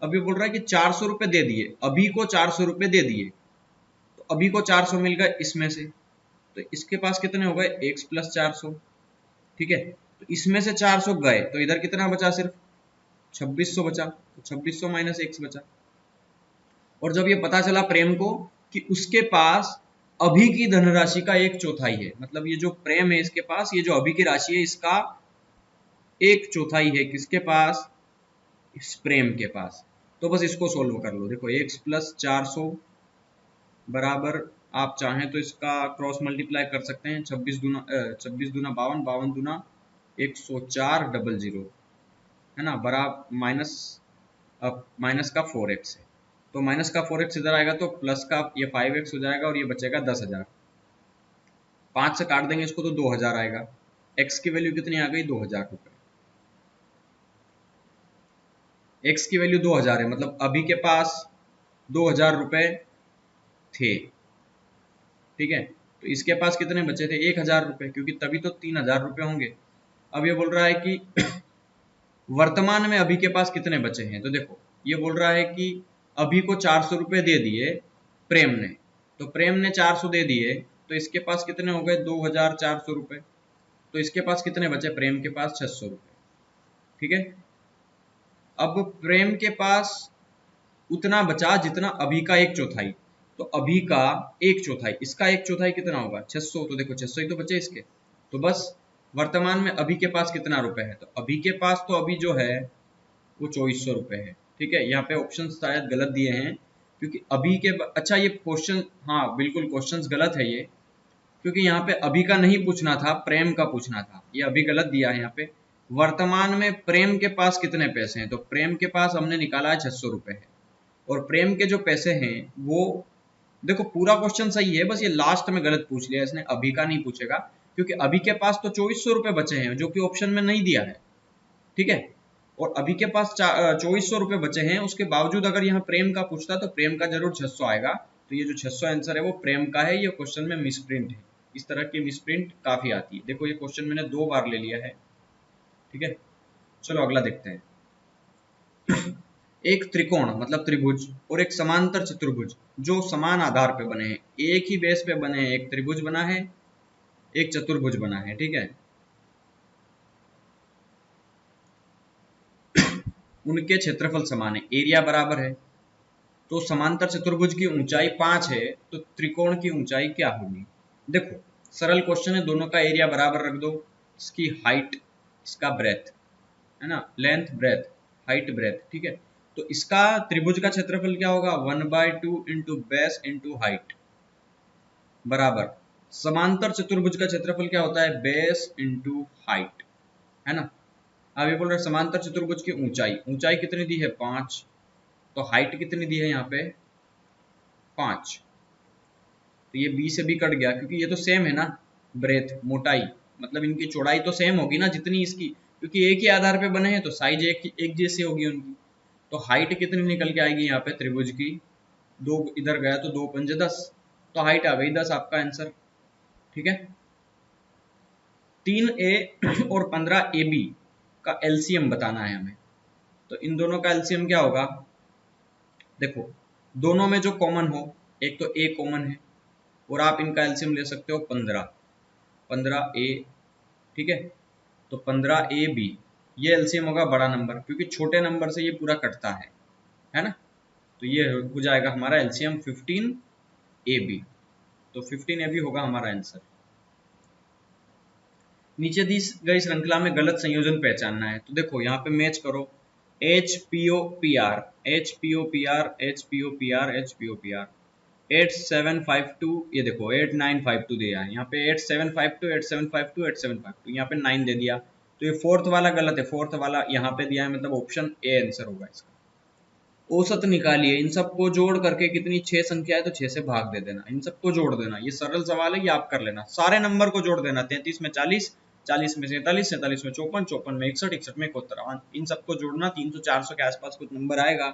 अब ये बोल रहा है कि 400 रुपए दे दिए, अभी को 400 रुपए दे दिए, तो अभी को 400 मिल गए इसमें से, तो इसके पास कितने हो गए? x प्लस 400, ठीक है। तो इसमें से 400 गए, तो इधर कितना बचा? सिर्फ 2600 बचा, तो 2600 माइनस x बचा। और जब ये पता चला प्रेम को कि उसके पास अभी की धनराशि का 1/4 है, मतलब ये जो प्रेम है इसके पास, ये जो अभी की राशि है इसका 1/4 है किसके पास? इस प्रेम के पास। तो बस इसको सोल्व कर लो। देखो x प्लस 400 बराबर, आप चाहें तो इसका क्रॉस मल्टीप्लाई कर सकते हैं, 26 दूना 52, 52 दूना 104 00, है ना, बराबर माइनस, अब माइनस का 4x है, तो माइनस का 4x इधर आएगा तो प्लस का ये 5x हो जाएगा, और ये बचेगा 10,000। 5 से काट देंगे इसको तो 2000 आएगा। x की वैल्यू कितनी आ गई? 2000 रुपए। x की वैल्यू 2000 है, मतलब अभी के पास 2000 रुपए थे, ठीक है। तो इसके पास कितने बचे थे? 1000 रुपए, क्योंकि तभी तो 3000 रुपए होंगे। अब ये बोल रहा है कि वर्तमान में अभी के पास कितने बचे हैं। तो देखो ये बोल रहा है कि अभी को 400 रुपए दे दिए प्रेम ने, तो प्रेम ने 400 दे दिए, तो इसके पास कितने हो गए? 2400 रुपए। तो इसके पास कितने बचे? प्रेम के पास 600 रुपए, ठीक है। अब प्रेम के पास उतना बचा जितना अभी का 1/4, तो अभी का 1/4, इसका 1/4 कितना होगा? 600, तो देखो 600 ही तो बचे इसके। तो बस वर्तमान में अभी के पास कितना रुपए है, तो अभी के पास तो अभी जो है वो 2400 रुपए है, ठीक है। यहाँ पे ऑप्शन शायद गलत दिए हैं, क्योंकि अभी के अच्छा ये क्वेश्चन, हाँ बिल्कुल क्वेश्चन गलत है ये, क्योंकि यहाँ पे अभी का नहीं पूछना था, प्रेम का पूछना था, ये अभी गलत दिया है। यहाँ पे वर्तमान में प्रेम के पास कितने पैसे हैं, तो प्रेम के पास हमने निकाला है 600 रुपए है, और प्रेम के जो पैसे हैं वो, देखो पूरा क्वेश्चन सही है, बस ये लास्ट में गलत पूछ लिया इसने, अभी का नहीं पूछेगा, क्योंकि अभी के पास तो 2400 रुपए बचे हैं जो कि ऑप्शन में नहीं दिया है, ठीक है। और अभी के पास 2400 रुपए बचे हैं, उसके बावजूद अगर यहाँ प्रेम का पूछता तो प्रेम का जरूर 600 आएगा। तो ये जो 600 आंसर है वो प्रेम का है, ये क्वेश्चन में मिसप्रिंट है। इस तरह की मिसप्रिंट काफी आती है। देखो ये क्वेश्चन मैंने 2 बार ले लिया है, ठीक है। चलो अगला देखते हैं। एक त्रिकोण मतलब त्रिभुज और एक समांतर चतुर्भुज जो समान आधार पे बने हैं, एक ही बेस पे बने हैं, एक त्रिभुज बना है, एक चतुर्भुज बना है, ठीक है। उनके क्षेत्रफल समान है, एरिया बराबर है। तो समांतर चतुर्भुज की ऊंचाई 5 है, तो त्रिकोण की ऊंचाई क्या होगी। देखो सरल क्वेश्चन है, दोनों का एरिया बराबर रख दो, इसकी हाइट, इसका ब्रेथ, है ना, लेंथ ब्रेथ, हाइट ब्रेथ, ठीक है। तो इसका त्रिभुज का क्षेत्रफल क्या होगा? 1/2 इंटू बेस इंटू हाइट बराबर समांतर चतुर्भुज का क्षेत्रफल क्या होता है? बेस इंटू हाइट, है ना। अब ये बोल रहे समांतर चतुर्भुज की ऊंचाई, ऊंचाई कितनी दी है? 5, तो हाइट कितनी दी है यहाँ पे? 5, तो ये बी से बी कट गया, क्योंकि ये तो सेम है ना, ब्रेथ मोटाई, मतलब इनकी चौड़ाई तो सेम होगी ना जितनी इसकी, क्योंकि एक ही आधार पे बने हैं तो साइज एक जैसी होगी उनकी। तो हाइट कितनी निकल के आएगी यहाँ पे त्रिभुज की, 2 इधर गया तो 2 पंजे 10, तो हाइट आ गई 10 आपका आंसर। ठीक है, 3a और 15ab का एलसीएम बताना है हमें। तो इन दोनों का एलसीएम क्या होगा, देखो दोनों में जो कॉमन हो, एक तो a कॉमन है और आप इनका एलसीएम ले सकते हो 15a, ठीक है। तो 15ab ये एलसीएम होगा बड़ा नंबर, क्योंकि छोटे नंबर से ये पूरा कटता है ना। तो ये हो जाएगा हमारा एलसीएम 15ab, तो 15ab होगा हमारा आंसर। नीचे दी गई श्रृंखला में गलत संयोजन पहचानना है। तो देखो यहाँ पे मैच करो, H P O P R, H P O P R, H P O P R, H P O P R, 8752, ये देखो 8952 दिया है यहाँ पे, 8752, 8752, 8752, यहाँ पे 9 दे दिया। तो ये फोर्थ वाला गलत है, फोर्थ वाला यहाँ पे दिया है, मतलब ऑप्शन ए आंसर होगा इसका। औसत निकालिए, इन सबको जोड़ करके कितनी 6 संख्या है तो 6 से भाग दे देना, इन सबको जोड़ देना। ये सरल सवाल है, ये आप कर लेना, सारे नंबर को जोड़ देना, 33 में 40, 40 में 47, 47 में 54, 54 में 61, 61 में 71, इन सबको जोड़ना, 300 400 के आसपास कुछ नंबर आएगा,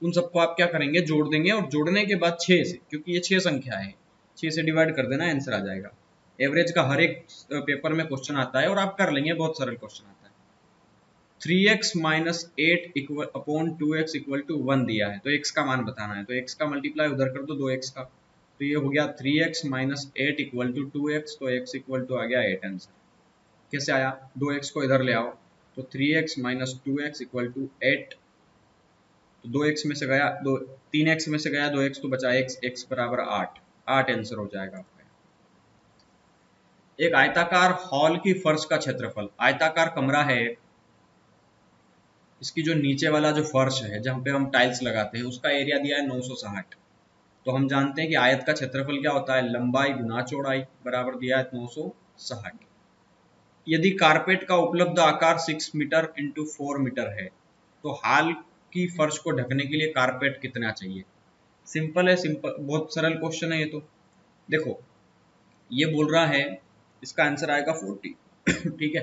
उन सबको आप क्या करेंगे, जोड़ देंगे, और जोड़ने के बाद 6 से, क्योंकि ये 6 संख्या है, 6 से डिवाइड कर देना, आंसर आ जाएगा। एवरेज का हर एक पेपर में क्वेश्चन आता है और आप कर लेंगे, बहुत सरल क्वेश्चन आता है। 3x minus 8 equal upon 2x equal to 1 दिया है, तो x का मान बताना है, तो x का मल्टीप्लाई उधर कर दो 2x का, तो ये हो गया 3x minus 8 equal to 2x, तो x इक्वल टू आ गया 8 आंसर। कैसे आया, 2x को इधर ले आओ, तो 3x minus 2x equal to 8, तो 2x में से गया 3x में से गया 2x, तो बचा x, x बराबर 8, 8 आंसर हो जाएगा आपका। एक आयताकार हॉल की फर्श का क्षेत्रफल, आयताकार कमरा है, इसकी जो नीचे वाला जो फर्श है जहाँ पे हम टाइल्स लगाते हैं उसका एरिया दिया है 960। तो हम जानते हैं कि आयत का क्षेत्रफल क्या होता है, लंबाई गुना चौड़ाई, बराबर दिया है 960। यदि कारपेट का उपलब्ध आकार 6 मीटर इंटू 4 मीटर है, तो हाल की फर्श को ढकने के लिए कारपेट कितना चाहिए। सिंपल है, सिंपल, बहुत सरल क्वेश्चन है ये तो। देखो ये बोल रहा है इसका आंसर आएगा 40 ठीक है,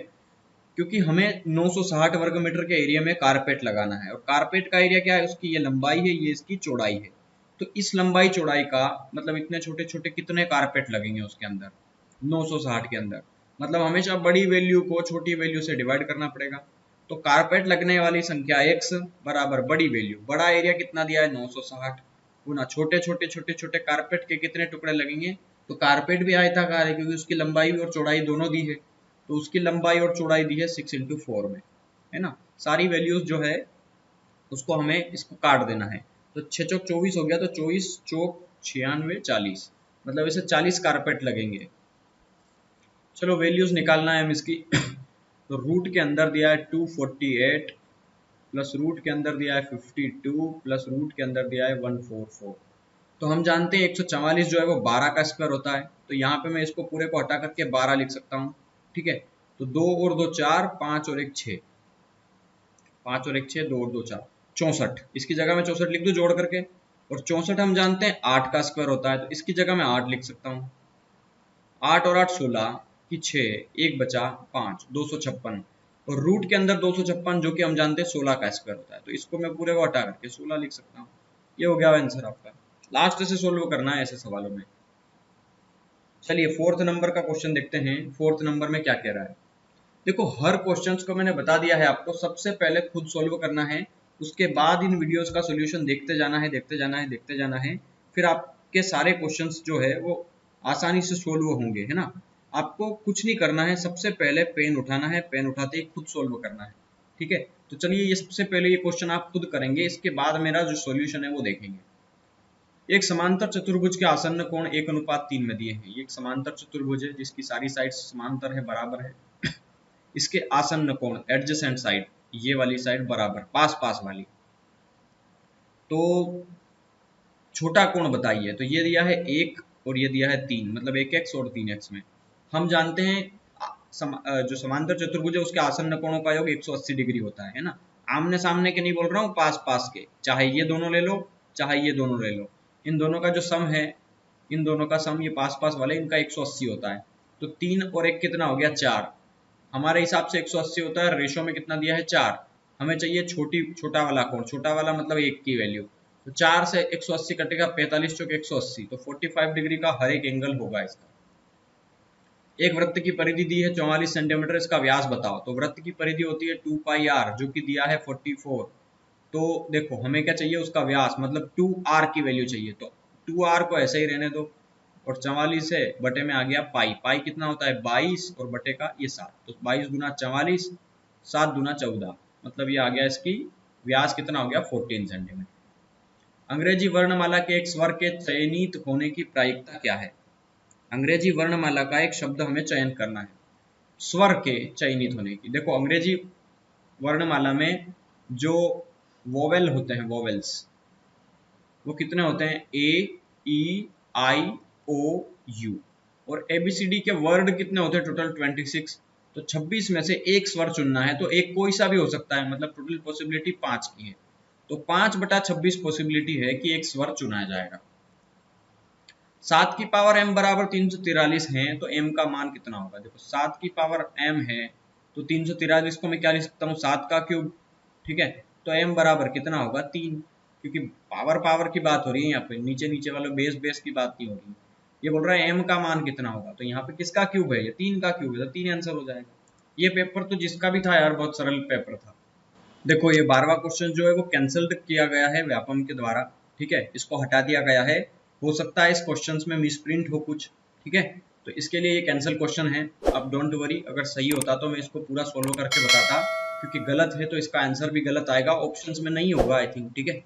क्योंकि हमें 960 वर्ग मीटर के एरिया में कारपेट लगाना है, और कारपेट का एरिया क्या है, उसकी ये लंबाई है, ये इसकी चौड़ाई है। तो इस लंबाई चौड़ाई का मतलब इतने छोटे छोटे कितने कारपेट लगेंगे उसके अंदर, 960 के अंदर, मतलब हमेशा बड़ी वैल्यू को छोटी वैल्यू से डिवाइड करना पड़ेगा। तो कारपेट लगने वाली संख्या x बराबर बड़ी वैल्यू, बड़ा एरिया कितना दिया है 960, गुना छोटे छोटे छोटे छोटे कारपेट के कितने टुकड़े लगेंगे। तो कारपेट भी आयताकार है क्योंकि उसकी लंबाई और चौड़ाई दोनों दी है, तो उसकी लंबाई और चौड़ाई दी है 6 इंटू 4 में, है ना। सारी वैल्यूज जो है उसको हमें इसको काट देना है, तो 6 चौक 24 हो गया, तो 24 चौक 96 40, मतलब इसे 40 कारपेट लगेंगे। चलो वैल्यूज निकालना है हम इसकी तो रूट के अंदर दिया है 248 प्लस रूट के अंदर दिया है 52 प्लस रूट के अंदर दिया है 144। तो हम जानते हैं 144 जो है वो 12 का स्क्वायर होता है, तो यहाँ पे मैं इसको पूरे को हटा करके 12 लिख सकता हूँ, ठीक है। तो 2 और 2 4, 5 और 1 6, 5 और 1 6, 2 और 2 4, 64, इसकी जगह मैं 64 लिख दूँ जोड़ करके, और 64 हम जानते हैं 8 का स्क्वायर होता है, तो इसकी जगह मैं 8 लिख सकता हूँ। 8 और 8 16 की 6, 1 बचा 5, 256, और रूट के अंदर 256 जो कि हम जानते हैं 16 का स्क्वायर होता है, तो इसको मैं पूरे को हटा करके 16 लिख सकता हूँ। ये हो गया आंसर आपका। लास्ट से सोल्व करना है ऐसे सवालों में। चलिए फोर्थ नंबर का क्वेश्चन देखते हैं, फोर्थ नंबर में क्या कह रहा है। देखो हर क्वेश्चंस को मैंने बता दिया है आपको, सबसे पहले खुद सोल्व करना है, उसके बाद इन वीडियोस का सॉल्यूशन देखते जाना है, देखते जाना है, देखते जाना है, फिर आपके सारे क्वेश्चंस जो है वो आसानी से सोल्व होंगे, है ना। आपको कुछ नहीं करना है, सबसे पहले पेन उठाना है, पेन उठाते ही खुद सोल्व करना है, ठीक है। तो चलिए ये सबसे पहले ये क्वेश्चन आप खुद करेंगे, इसके बाद मेरा जो सॉल्यूशन है वो देखेंगे। एक समांतर चतुर्भुज के आसन्न कोण 1:3 में दिए हैं। ये एक समांतर चतुर्भुज है जिसकी सारी साइड्स समांतर है, बराबर है। इसके आसन्न कोण एडजेसेंट साइड, ये वाली साइड बराबर, पास पास वाली। तो छोटा कोण बताइए, तो ये दिया है 1 और ये दिया है 3, मतलब 1x और 3x में। हम जानते हैं जो समांतर चतुर्भुज है उसके आसन्न कोणों का योग 180 डिग्री होता है ना। आमने सामने के नहीं बोल रहा हूँ, पास पास के, चाहे ये दोनों ले लो चाहे ये दोनों ले लो, इन दोनों का जो सम है, इन दोनों का सम, ये पास पास वाले, इनका 180 होता है। तो 3 और 1 कितना हो गया 4। हमारे हिसाब से 180 होता है, रेशो में कितना दिया है 4। हमें चाहिए छोटा वाला कोण, छोटा वाला मतलब 1 की वैल्यू। तो 4 से 180 कटेगा, 45 चौक 180, तो 45 डिग्री का हर एक एंगल होगा इसका। एक वृत्त की परिधि दी है 44 सेंटीमीटर, इसका व्यास बताओ। तो वृत्त की परिधि होती है 2 पाई r, जो कि दिया है 44। तो देखो हमें क्या चाहिए, उसका व्यास मतलब 2r की वैल्यू चाहिए। तो 2r को ऐसे ही रहने दो, और 44 है बटे में आ गया पाई। पाई कितना होता है 22, और बटे का ये 7, तो 22 गुना 44, 7 गुना 14, मतलब ये आ गया इसकी व्यास कितना हो गया 14 सेंटीमीटर। अंग्रेजी वर्णमाला के एक स्वर के चयनित होने की प्रायिकता क्या है? अंग्रेजी वर्णमाला का एक शब्द हमें चयन करना है स्वर के चयनित होने की। देखो अंग्रेजी वर्णमाला में जो वोवेल होते हैं, वोवेल्स, वो कितने होते हैं, ए, ई, आई, ओ, यू। और एबीसीडी के वर्ड कितने होते हैं टोटल 26। तो 26 में से एक स्वर चुनना है, तो एक कोई सा भी हो सकता है, मतलब टोटल पॉसिबिलिटी 5 की है। तो 5/26 पॉसिबिलिटी है कि एक स्वर चुना जाएगा। 7 की पावर m बराबर 343 है, तो m का मान कितना होगा? देखो 7 की पावर m है, तो 343 को मैं क्या लिख सकता हूँ, 7 का क्यूब। ठीक है, तो m बराबर कितना होगा 3, क्योंकि पावर की बात हो रही है यहाँ पे, नीचे नीचे वाले बेस की बात नहीं हो रही। ये बोल रहा है m का मान कितना होगा, तो यहाँ पे किसका क्यूब है, ये 3 का क्यूब है, तो 3 आंसर हो जाएगा। ये पेपर तो जिसका भी था यार, बहुत सरल पेपर था। देखो ये 12वां क्वेश्चन जो है वो कैंसिल किया गया है व्यापम के द्वारा। ठीक है, इसको हटा दिया गया है। हो सकता है इस क्वेश्चन में मिसप्रिंट हो कुछ। ठीक है, तो इसके लिए ये कैंसिल क्वेश्चन है। अब डोंट वरी, अगर सही होता तो मैं इसको पूरा सोल्व करके बताता, क्योंकि गलत है तो इसका आंसर भी गलत आएगा, ऑप्शंस में नहीं होगा आई थिंक। ठीक है,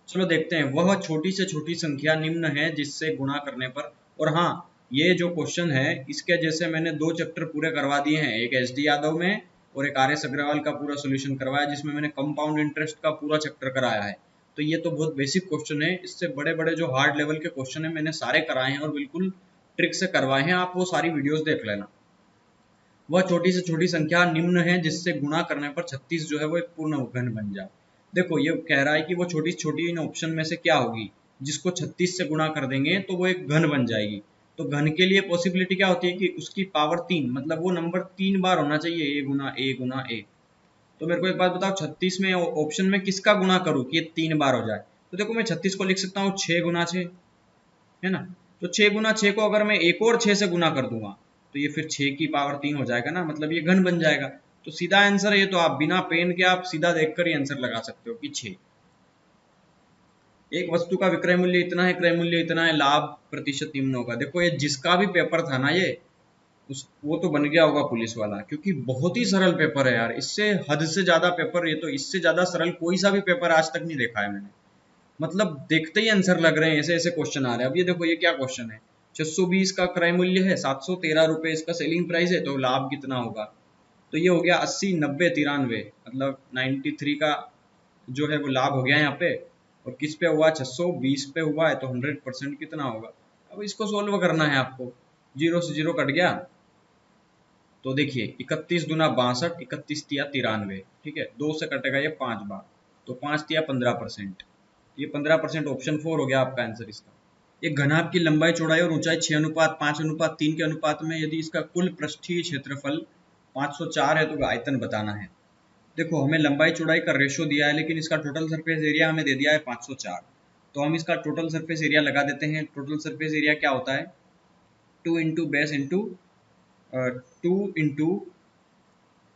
चलो देखते हैं। वह छोटी से छोटी संख्या निम्न है जिससे गुणा करने पर, और हाँ, ये जो क्वेश्चन है इसके जैसे मैंने 2 चैप्टर पूरे करवा दिए हैं, एक एस डी यादव में और एक आर एस अग्रवाल का पूरा सोल्यूशन करवाया, जिसमें मैंने कंपाउंड इंटरेस्ट का पूरा चैप्टर कराया है। तो ये तो बहुत बेसिक क्वेश्चन है, इससे बड़े बड़े जो हार्ड लेवल के क्वेश्चन है मैंने सारे कराए हैं और बिल्कुल ट्रिक से करवाए हैं, आप वो सारी वीडियोस देख लेना। वह छोटी से छोटी संख्या निम्न है जिससे गुणा करने पर 36 जो है वो एक पूर्ण घन बन जाए। देखो ये कह रहा है कि वो छोटी छोटी इन ऑप्शन में से क्या होगी जिसको 36 से गुणा कर देंगे तो वो एक घन बन जाएगी। तो घन के लिए पॉसिबिलिटी क्या होती है कि उसकी पावर 3, मतलब वो नंबर 3 बार होना चाहिए, ए गुना ए गुना ए। तो मेरे को एक बात बताओ, 36 में ऑप्शन में किसका गुणा करूँ कि ये 3 बार हो जाए? तो देखो मैं 36 को लिख सकता हूँ 6 गुना 6, है ना। तो 6 गुना 6 को अगर मैं एक और 6 से गुना कर दूंगा तो ये फिर 6 की पावर 3 हो जाएगा ना, मतलब ये घन बन जाएगा। तो सीधा आंसर है ये, तो आप बिना पेन के आप सीधा देखकर ही आंसर लगा सकते हो कि 6। एक वस्तु का विक्रय मूल्य इतना है, क्रय मूल्य इतना है, लाभ प्रतिशत निम्न होगा। देखो ये जिसका भी पेपर था ना ये वो तो बन गया होगा पुलिस वाला, क्योंकि बहुत ही सरल पेपर है यार। इससे हद से ज्यादा पेपर, ये तो इससे ज्यादा सरल कोई सा भी पेपर आज तक नहीं देखा है मैंने। मतलब देखते ही आंसर लग रहे हैं, ऐसे ऐसे क्वेश्चन आ रहे हैं। अब ये देखो ये क्या क्वेश्चन है, 620 का क्रय मूल्य है, 713 रुपए इसका सेलिंग प्राइस है, तो लाभ कितना होगा? तो ये हो गया 80, 90, 93, मतलब 93 का जो है वो लाभ हो गया यहाँ पे। और किस पे हुआ, 620 पे हुआ है, तो 100% कितना होगा? अब इसको सोल्व करना है आपको। 0 से 0 कट गया, तो देखिए 31 दूना 62, 31 तिया 93। ठीक है, 2 से कटेगा ये 5 बार, तो 5 तिया 15%। ये 15% ऑप्शन 4 हो गया आपका आंसर इसका। एक घनाभ की लंबाई चौड़ाई और ऊंचाई 6:5:3 के अनुपात में यदि इसका कुल पृष्ठीय क्षेत्रफल 504 है तो आयतन बताना है। देखो हमें लंबाई चौड़ाई का रेशो दिया है, लेकिन इसका टोटल सरफेस एरिया हमें दे दिया है 504। तो हम इसका टोटल सरफेस एरिया लगा देते हैं। टोटल सरफेस एरिया क्या होता है, 2 इंटू बेस इंटू 2 इंटू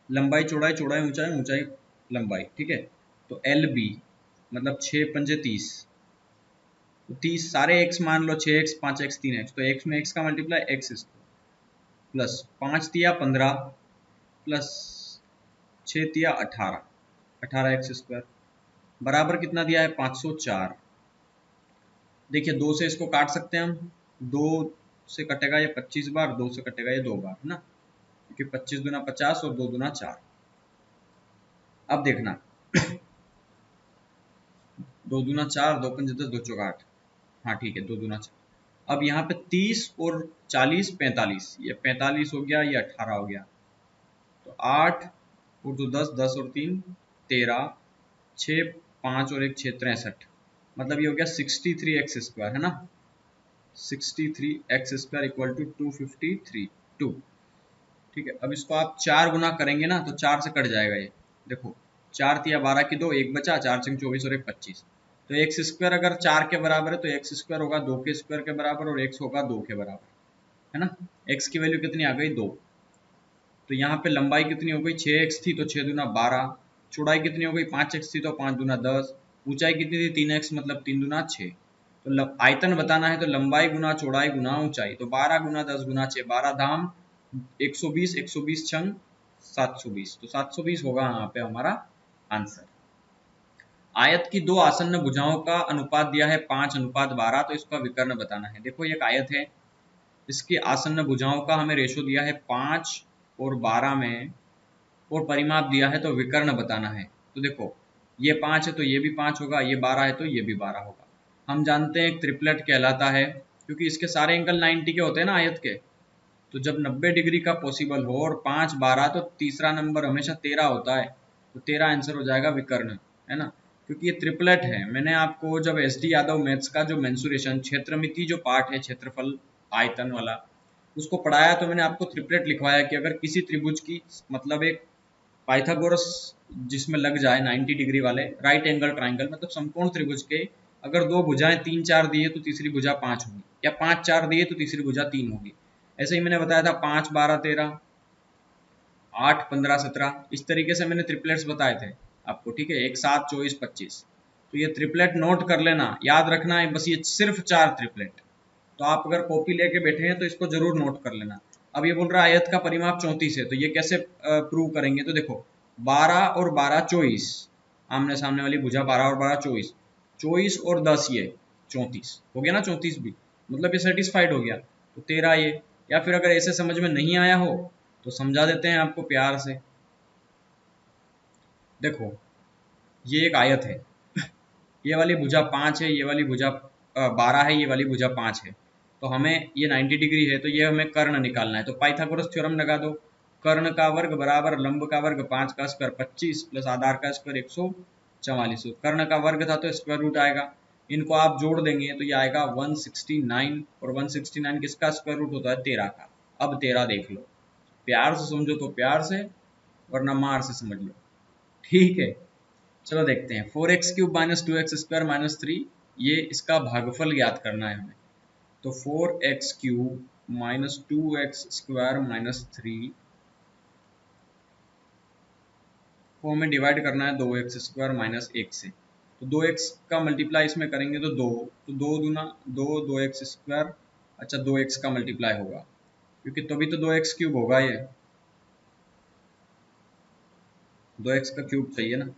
लंबाई चौड़ाई, चौड़ाई ऊंचाई, ऊंचाई लंबाई। ठीक है, तो एल बी मतलब 6×5 = 30, तो 30 सारे x मान लो, 6x 5x 3x, तो x में x का मल्टीप्लाई x स्क्वायर प्लस 5 तिया 15 प्लस 6 तिया 18, 18x स्क्वायर बराबर कितना दिया है 504। देखिए 2 से इसको काट सकते हैं हम, 2 से कटेगा ये 25 बार, 2 से कटेगा ये 2 बार, है ना, क्योंकि 25 दूना 50 और 2 दूना 4। अब देखना 2 दूना 4, 2 पंजे 10, 2 चौका 8। हाँ ठीक है, 2 दूना 4। अब यहाँ पे 30 और 40 45, ये 45 हो गया, ये 18 हो गया, तो 8 और 2 10, 10 और 3 13, 6 5 और 1 6 63, मतलब ये हो गया 63x स्क्वायर, है ना। 63x square equal to 253। 2। ठीक है, अब इसको आप 4 गुना करेंगे ना तो 4 से कट जाएगा ये। देखो 4 तिया 12 की 2, एक बचा, 4 6 24 और एक 25। तो एक्स स्क्वायर अगर 4 के बराबर है तो एक्स स्क्वायर होगा 2 के स्क्वायर के बराबर और एक्स होगा 2 के बराबर, है ना। एक्स की वैल्यू कितनी आ गई 2। तो यहाँ पे लंबाई कितनी हो गई 6x थी तो 6 दूना 12, चौड़ाई कितनी हो गई 5x थी तो 5 दूना 10, ऊंचाई कितनी थी 3x मतलब 3 दूना 6। तो आयतन बताना है तो लंबाई गुना चौड़ाई गुना ऊंचाई, तो 12 गुना 10 गुना 6, 12 धाम 120, 120 छंग 720, तो 720 होगा यहाँ पे हमारा आंसर। आयत की दो आसन्न भुजाओं का अनुपात दिया है 5:12, तो इसका विकर्ण बताना है। देखो ये एक आयत है, इसकी आसन्न भुजाओं का हमें रेशो दिया है 5 और 12 में, और परिमाप दिया है तो विकर्ण बताना है। तो देखो ये 5 है तो ये भी 5 होगा, ये 12 है तो ये भी 12 होगा। हम जानते हैं एक ट्रिपलेट कहलाता है क्योंकि इसके सारे एंगल 90 के होते हैं ना आयत के। तो जब 90 डिग्री का पॉसिबल हो और 5 12 तो तीसरा नंबर हमेशा 13 होता है, तो 13 आंसर हो जाएगा विकर्ण, है ना। क्योंकि ये ट्रिपलेट है। मैंने आपको जब SD यादव मैथ्स का जो मेंसुरेशन क्षेत्रमिति जो पार्ट है क्षेत्रफल आयतन वाला उसको पढ़ाया, तो मैंने आपको ट्रिपलेट लिखवाया कि अगर किसी त्रिभुज की मतलब एक पाइथागोरस जिसमें लग जाए 90 डिग्री वाले राइट एंगल ट्राइंगल मतलब समकोण त्रिभुज के अगर दो भुजाएं 3 4 दिए तो तीसरी भुजा 5 होगी, या 5 4 दिए तो तीसरी भुजा 3 होगी। ऐसे ही मैंने बताया था 5 12 13, 8 15 17, इस तरीके से मैंने ट्रिपलेट्स बताए थे आपको। ठीक है, 1 7 24 25। तो ये ट्रिपलेट नोट कर लेना, याद रखना है बस, ये सिर्फ 4 ट्रिपलेट। तो आप अगर कॉपी लेके बैठे हैं तो इसको जरूर नोट कर लेना। अब ये बोल रहा है आयत का परिमाप 34 है, तो ये कैसे प्रूव करेंगे। तो देखो 12 और 12 24, आमने सामने वाली भुजा 12 और 12 24, 24 और 10 ये 34 हो गया ना, 34 भी मतलब ये सेटिस्फाइड हो गया। तो 13 ये, या फिर अगर ऐसे समझ में नहीं आया हो तो समझा देते हैं आपको प्यार से। देखो ये एक आयत है, ये वाली भुजा 5 है, ये वाली भुजा 12 है, ये वाली भुजा 5 है। तो हमें ये 90 डिग्री है तो ये हमें कर्ण निकालना है। तो पाइथागोरस थ्योरम लगा दो, कर्ण का वर्ग बराबर लंब का वर्ग 5 का स्क्वायर 25 प्लस आधार का स्क्वायर 144। कर्ण का वर्ग था तो स्क्वायर रूट आएगा, इनको आप जोड़ देंगे तो ये आएगा 169, और 169 किसका स्क्वायर रूट होता है 13 का। अब 13 देख लो, प्यार से समझो तो प्यार से, वरना मार से समझ लो। ठीक है, चलो देखते हैं। 4x³ माइनस 2x² माइनस 3, ये इसका भागफल ज्ञात करना है हमें। तो 4x³ माइनस 2x² माइनस 3 को हमें डिवाइड करना है 2x² माइनस 1 से। तो 2x का मल्टीप्लाई इसमें करेंगे तो 2, तो 2 दूना 2, 2x², अच्छा 2x का मल्टीप्लाई होगा क्योंकि तभी तो 2x³ होगा, ये 2x का क्यूब चाहिए ना,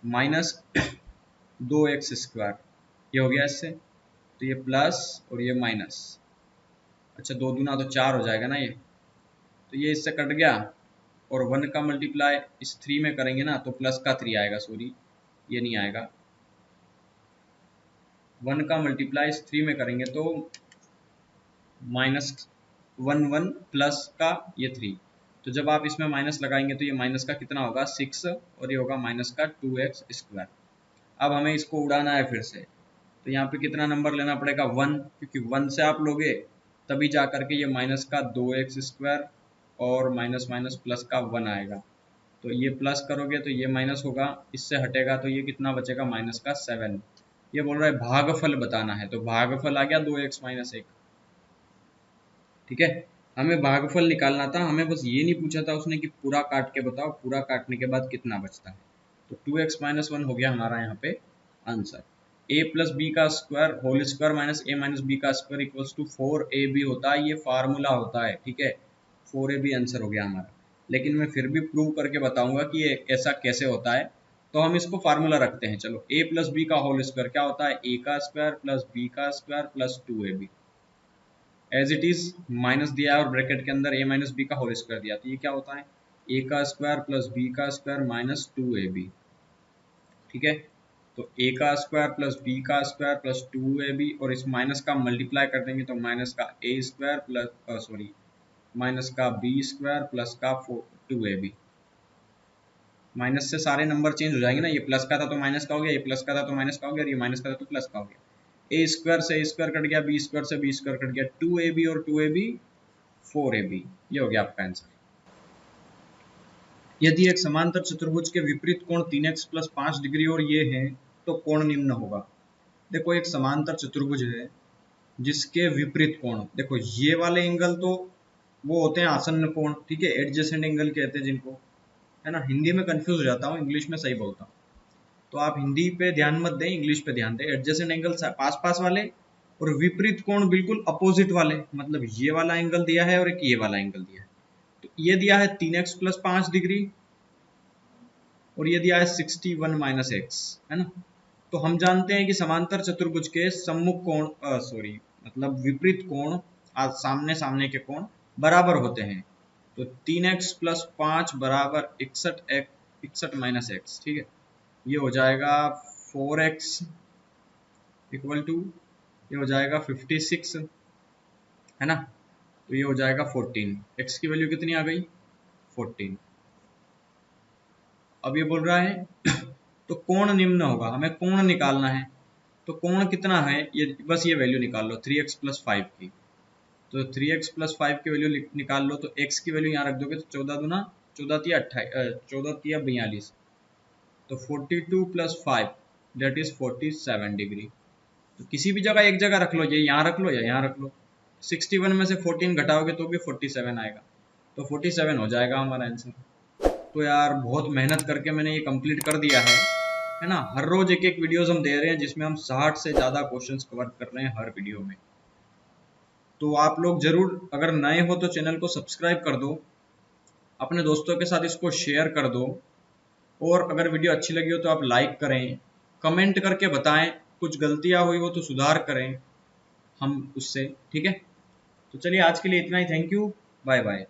माइनस 2x², ये हो गया इससे, तो ये प्लस और ये माइनस, अच्छा 2 दूना तो 4 हो जाएगा ना ये, तो ये इससे कट गया। और 1 का मल्टीप्लाई इस 3 में करेंगे ना तो प्लस का 3 आएगा, सॉरी ये नहीं आएगा। 1 का मल्टीप्लाई इस 3 में करेंगे तो माइनस 1 1 प्लस का ये 3, तो जब आप इसमें माइनस लगाएंगे तो ये माइनस का कितना होगा 6, और ये होगा माइनस का 2x²। अब हमें इसको उड़ाना है फिर से, तो यहाँ पे कितना नंबर लेना पड़ेगा 1, क्योंकि 1 से आप लोगे तभी जा करके ये माइनस का 2x² और माइनस माइनस प्लस का 1 आएगा। तो ये प्लस करोगे तो ये माइनस होगा, इससे हटेगा तो ये कितना बचेगा माइनस का 7। ये बोल रहा है भागफल बताना है, तो भागफल आ गया 2x माइनस 1। ठीक है, हमें भागफल निकालना था, हमें बस ये नहीं पूछा था उसने कि पूरा काट के बताओ पूरा काटने के बाद कितना बचता है। तो 2x माइनस 1 हो गया हमारा यहाँ पे आंसर। a प्लस बी का square whole square minus a minus B का स्क्वायर इक्वल्स टू 4ab होता है, ये फार्मूला होता है। ठीक है, 4ab आंसर हो गया हमारा। लेकिन मैं फिर भी प्रूव करके बताऊंगा कि ये ऐसा कैसे होता है। तो हम इसको फार्मूला रखते हैं, चलो a प्लस बी का होल स्क्वायर क्या होता है a का स्क्वायर प्लस b का square plus 2ab, as it is minus दिया है और ब्रैकेट के अंदर a माइनस बी का होल स्क्वायर दिया, तो ये क्या होता है a का स्क्वायर प्लस b का स्क्वायर माइनस 2ab। ठीक है, तो a का स्क्वायर प्लस b का स्क्वायर प्लस 2ab, और इस माइनस का मल्टीप्लाई कर देंगे तो माइनस का a square plus sorry minus का b स्क्वायर प्लस का 2ab। माइनस से सारे नंबर चेंज हो जाएंगे ना, ये प्लस का था तो माइनस का हो गया, ये प्लस का था तो माइनस का हो गया, और ये माइनस का था तो प्लस का हो गया। a स्क्वायर से a स्क्वायर कट गया, b स्क्वायर से b स्क्वायर कट गया, 2ab और 2ab 4AB। ये हो गया आपका आंसर। यदि एक समांतर चतुर्भुज के विपरीत कोण 3x प्लस 5 डिग्री और ये है तो कोण निम्न होगा। देखो एक समांतर चतुर्भुज है जिसके विपरीत कोण, देखो ये वाले एंगल तो वो होते हैं आसन्न कोण, ठीक है, एडजेसेंट एंगल कहते हैं जिनको, है ना। हिंदी में कंफ्यूज हो जाता हूँ, इंग्लिश में सही बोलता हूँ, तो आप हिंदी पे ध्यान मत दें, इंग्लिश पे ध्यान दें। एडजेसेंट एंगल पास पास वाले और विपरीत कोण बिल्कुल अपोजिट वाले, मतलब ये वाला एंगल दिया है और एक ये वाला एंगल दिया है। तो ये दिया है 3x प्लस 5 डिग्री और ये दिया है 61 माइनस एक्स, है ना। तो हम जानते हैं कि समांतर चतुर्भुज के सम्मुख कोण मतलब विपरीत कोण सामने सामने के कोण बराबर होते हैं। तो 3x प्लस 5 बराबर 61 माइनस एक्स, ठीक है। ये हो जाएगा 4x इक्वल टू, ये हो जाएगा 56, है ना। तो ये हो जाएगा 14। x की वैल्यू कितनी आ गई? 14। अब ये बोल रहा है तो कोण निम्न होगा, हमें कोण निकालना है। तो कोण कितना है, ये बस ये वैल्यू निकाल लो 3x प्लस 5 की। तो 3x प्लस 5 की वैल्यू निकाल लो, तो x की वैल्यू यहाँ रख दोगे तो 14 दूना 14 तिया 42, तो 42 प्लस 5 दैट इज 47 डिग्री। तो किसी भी जगह एक जगह रख लो, ये यहाँ रख लो या यहाँ रख लो। 61 में से 14 घटाओगे तो भी 47 आएगा, तो 47 हो जाएगा हमारा आंसर। तो यार बहुत मेहनत करके मैंने ये कंप्लीट कर दिया है ना। हर रोज एक एक वीडियोस हम दे रहे हैं जिसमें हम 60 से ज़्यादा क्वेश्चंस कवर कर रहे हैं हर वीडियो में। तो आप लोग जरूर अगर नए हो तो चैनल को सब्सक्राइब कर दो, अपने दोस्तों के साथ इसको शेयर कर दो, और अगर वीडियो अच्छी लगी हो तो आप लाइक करें, कमेंट करके बताएं, कुछ गलतियां हुई हो तो सुधार करें हम उससे, ठीक है। तो चलिए आज के लिए इतना ही, थैंक यू, बाय बाय।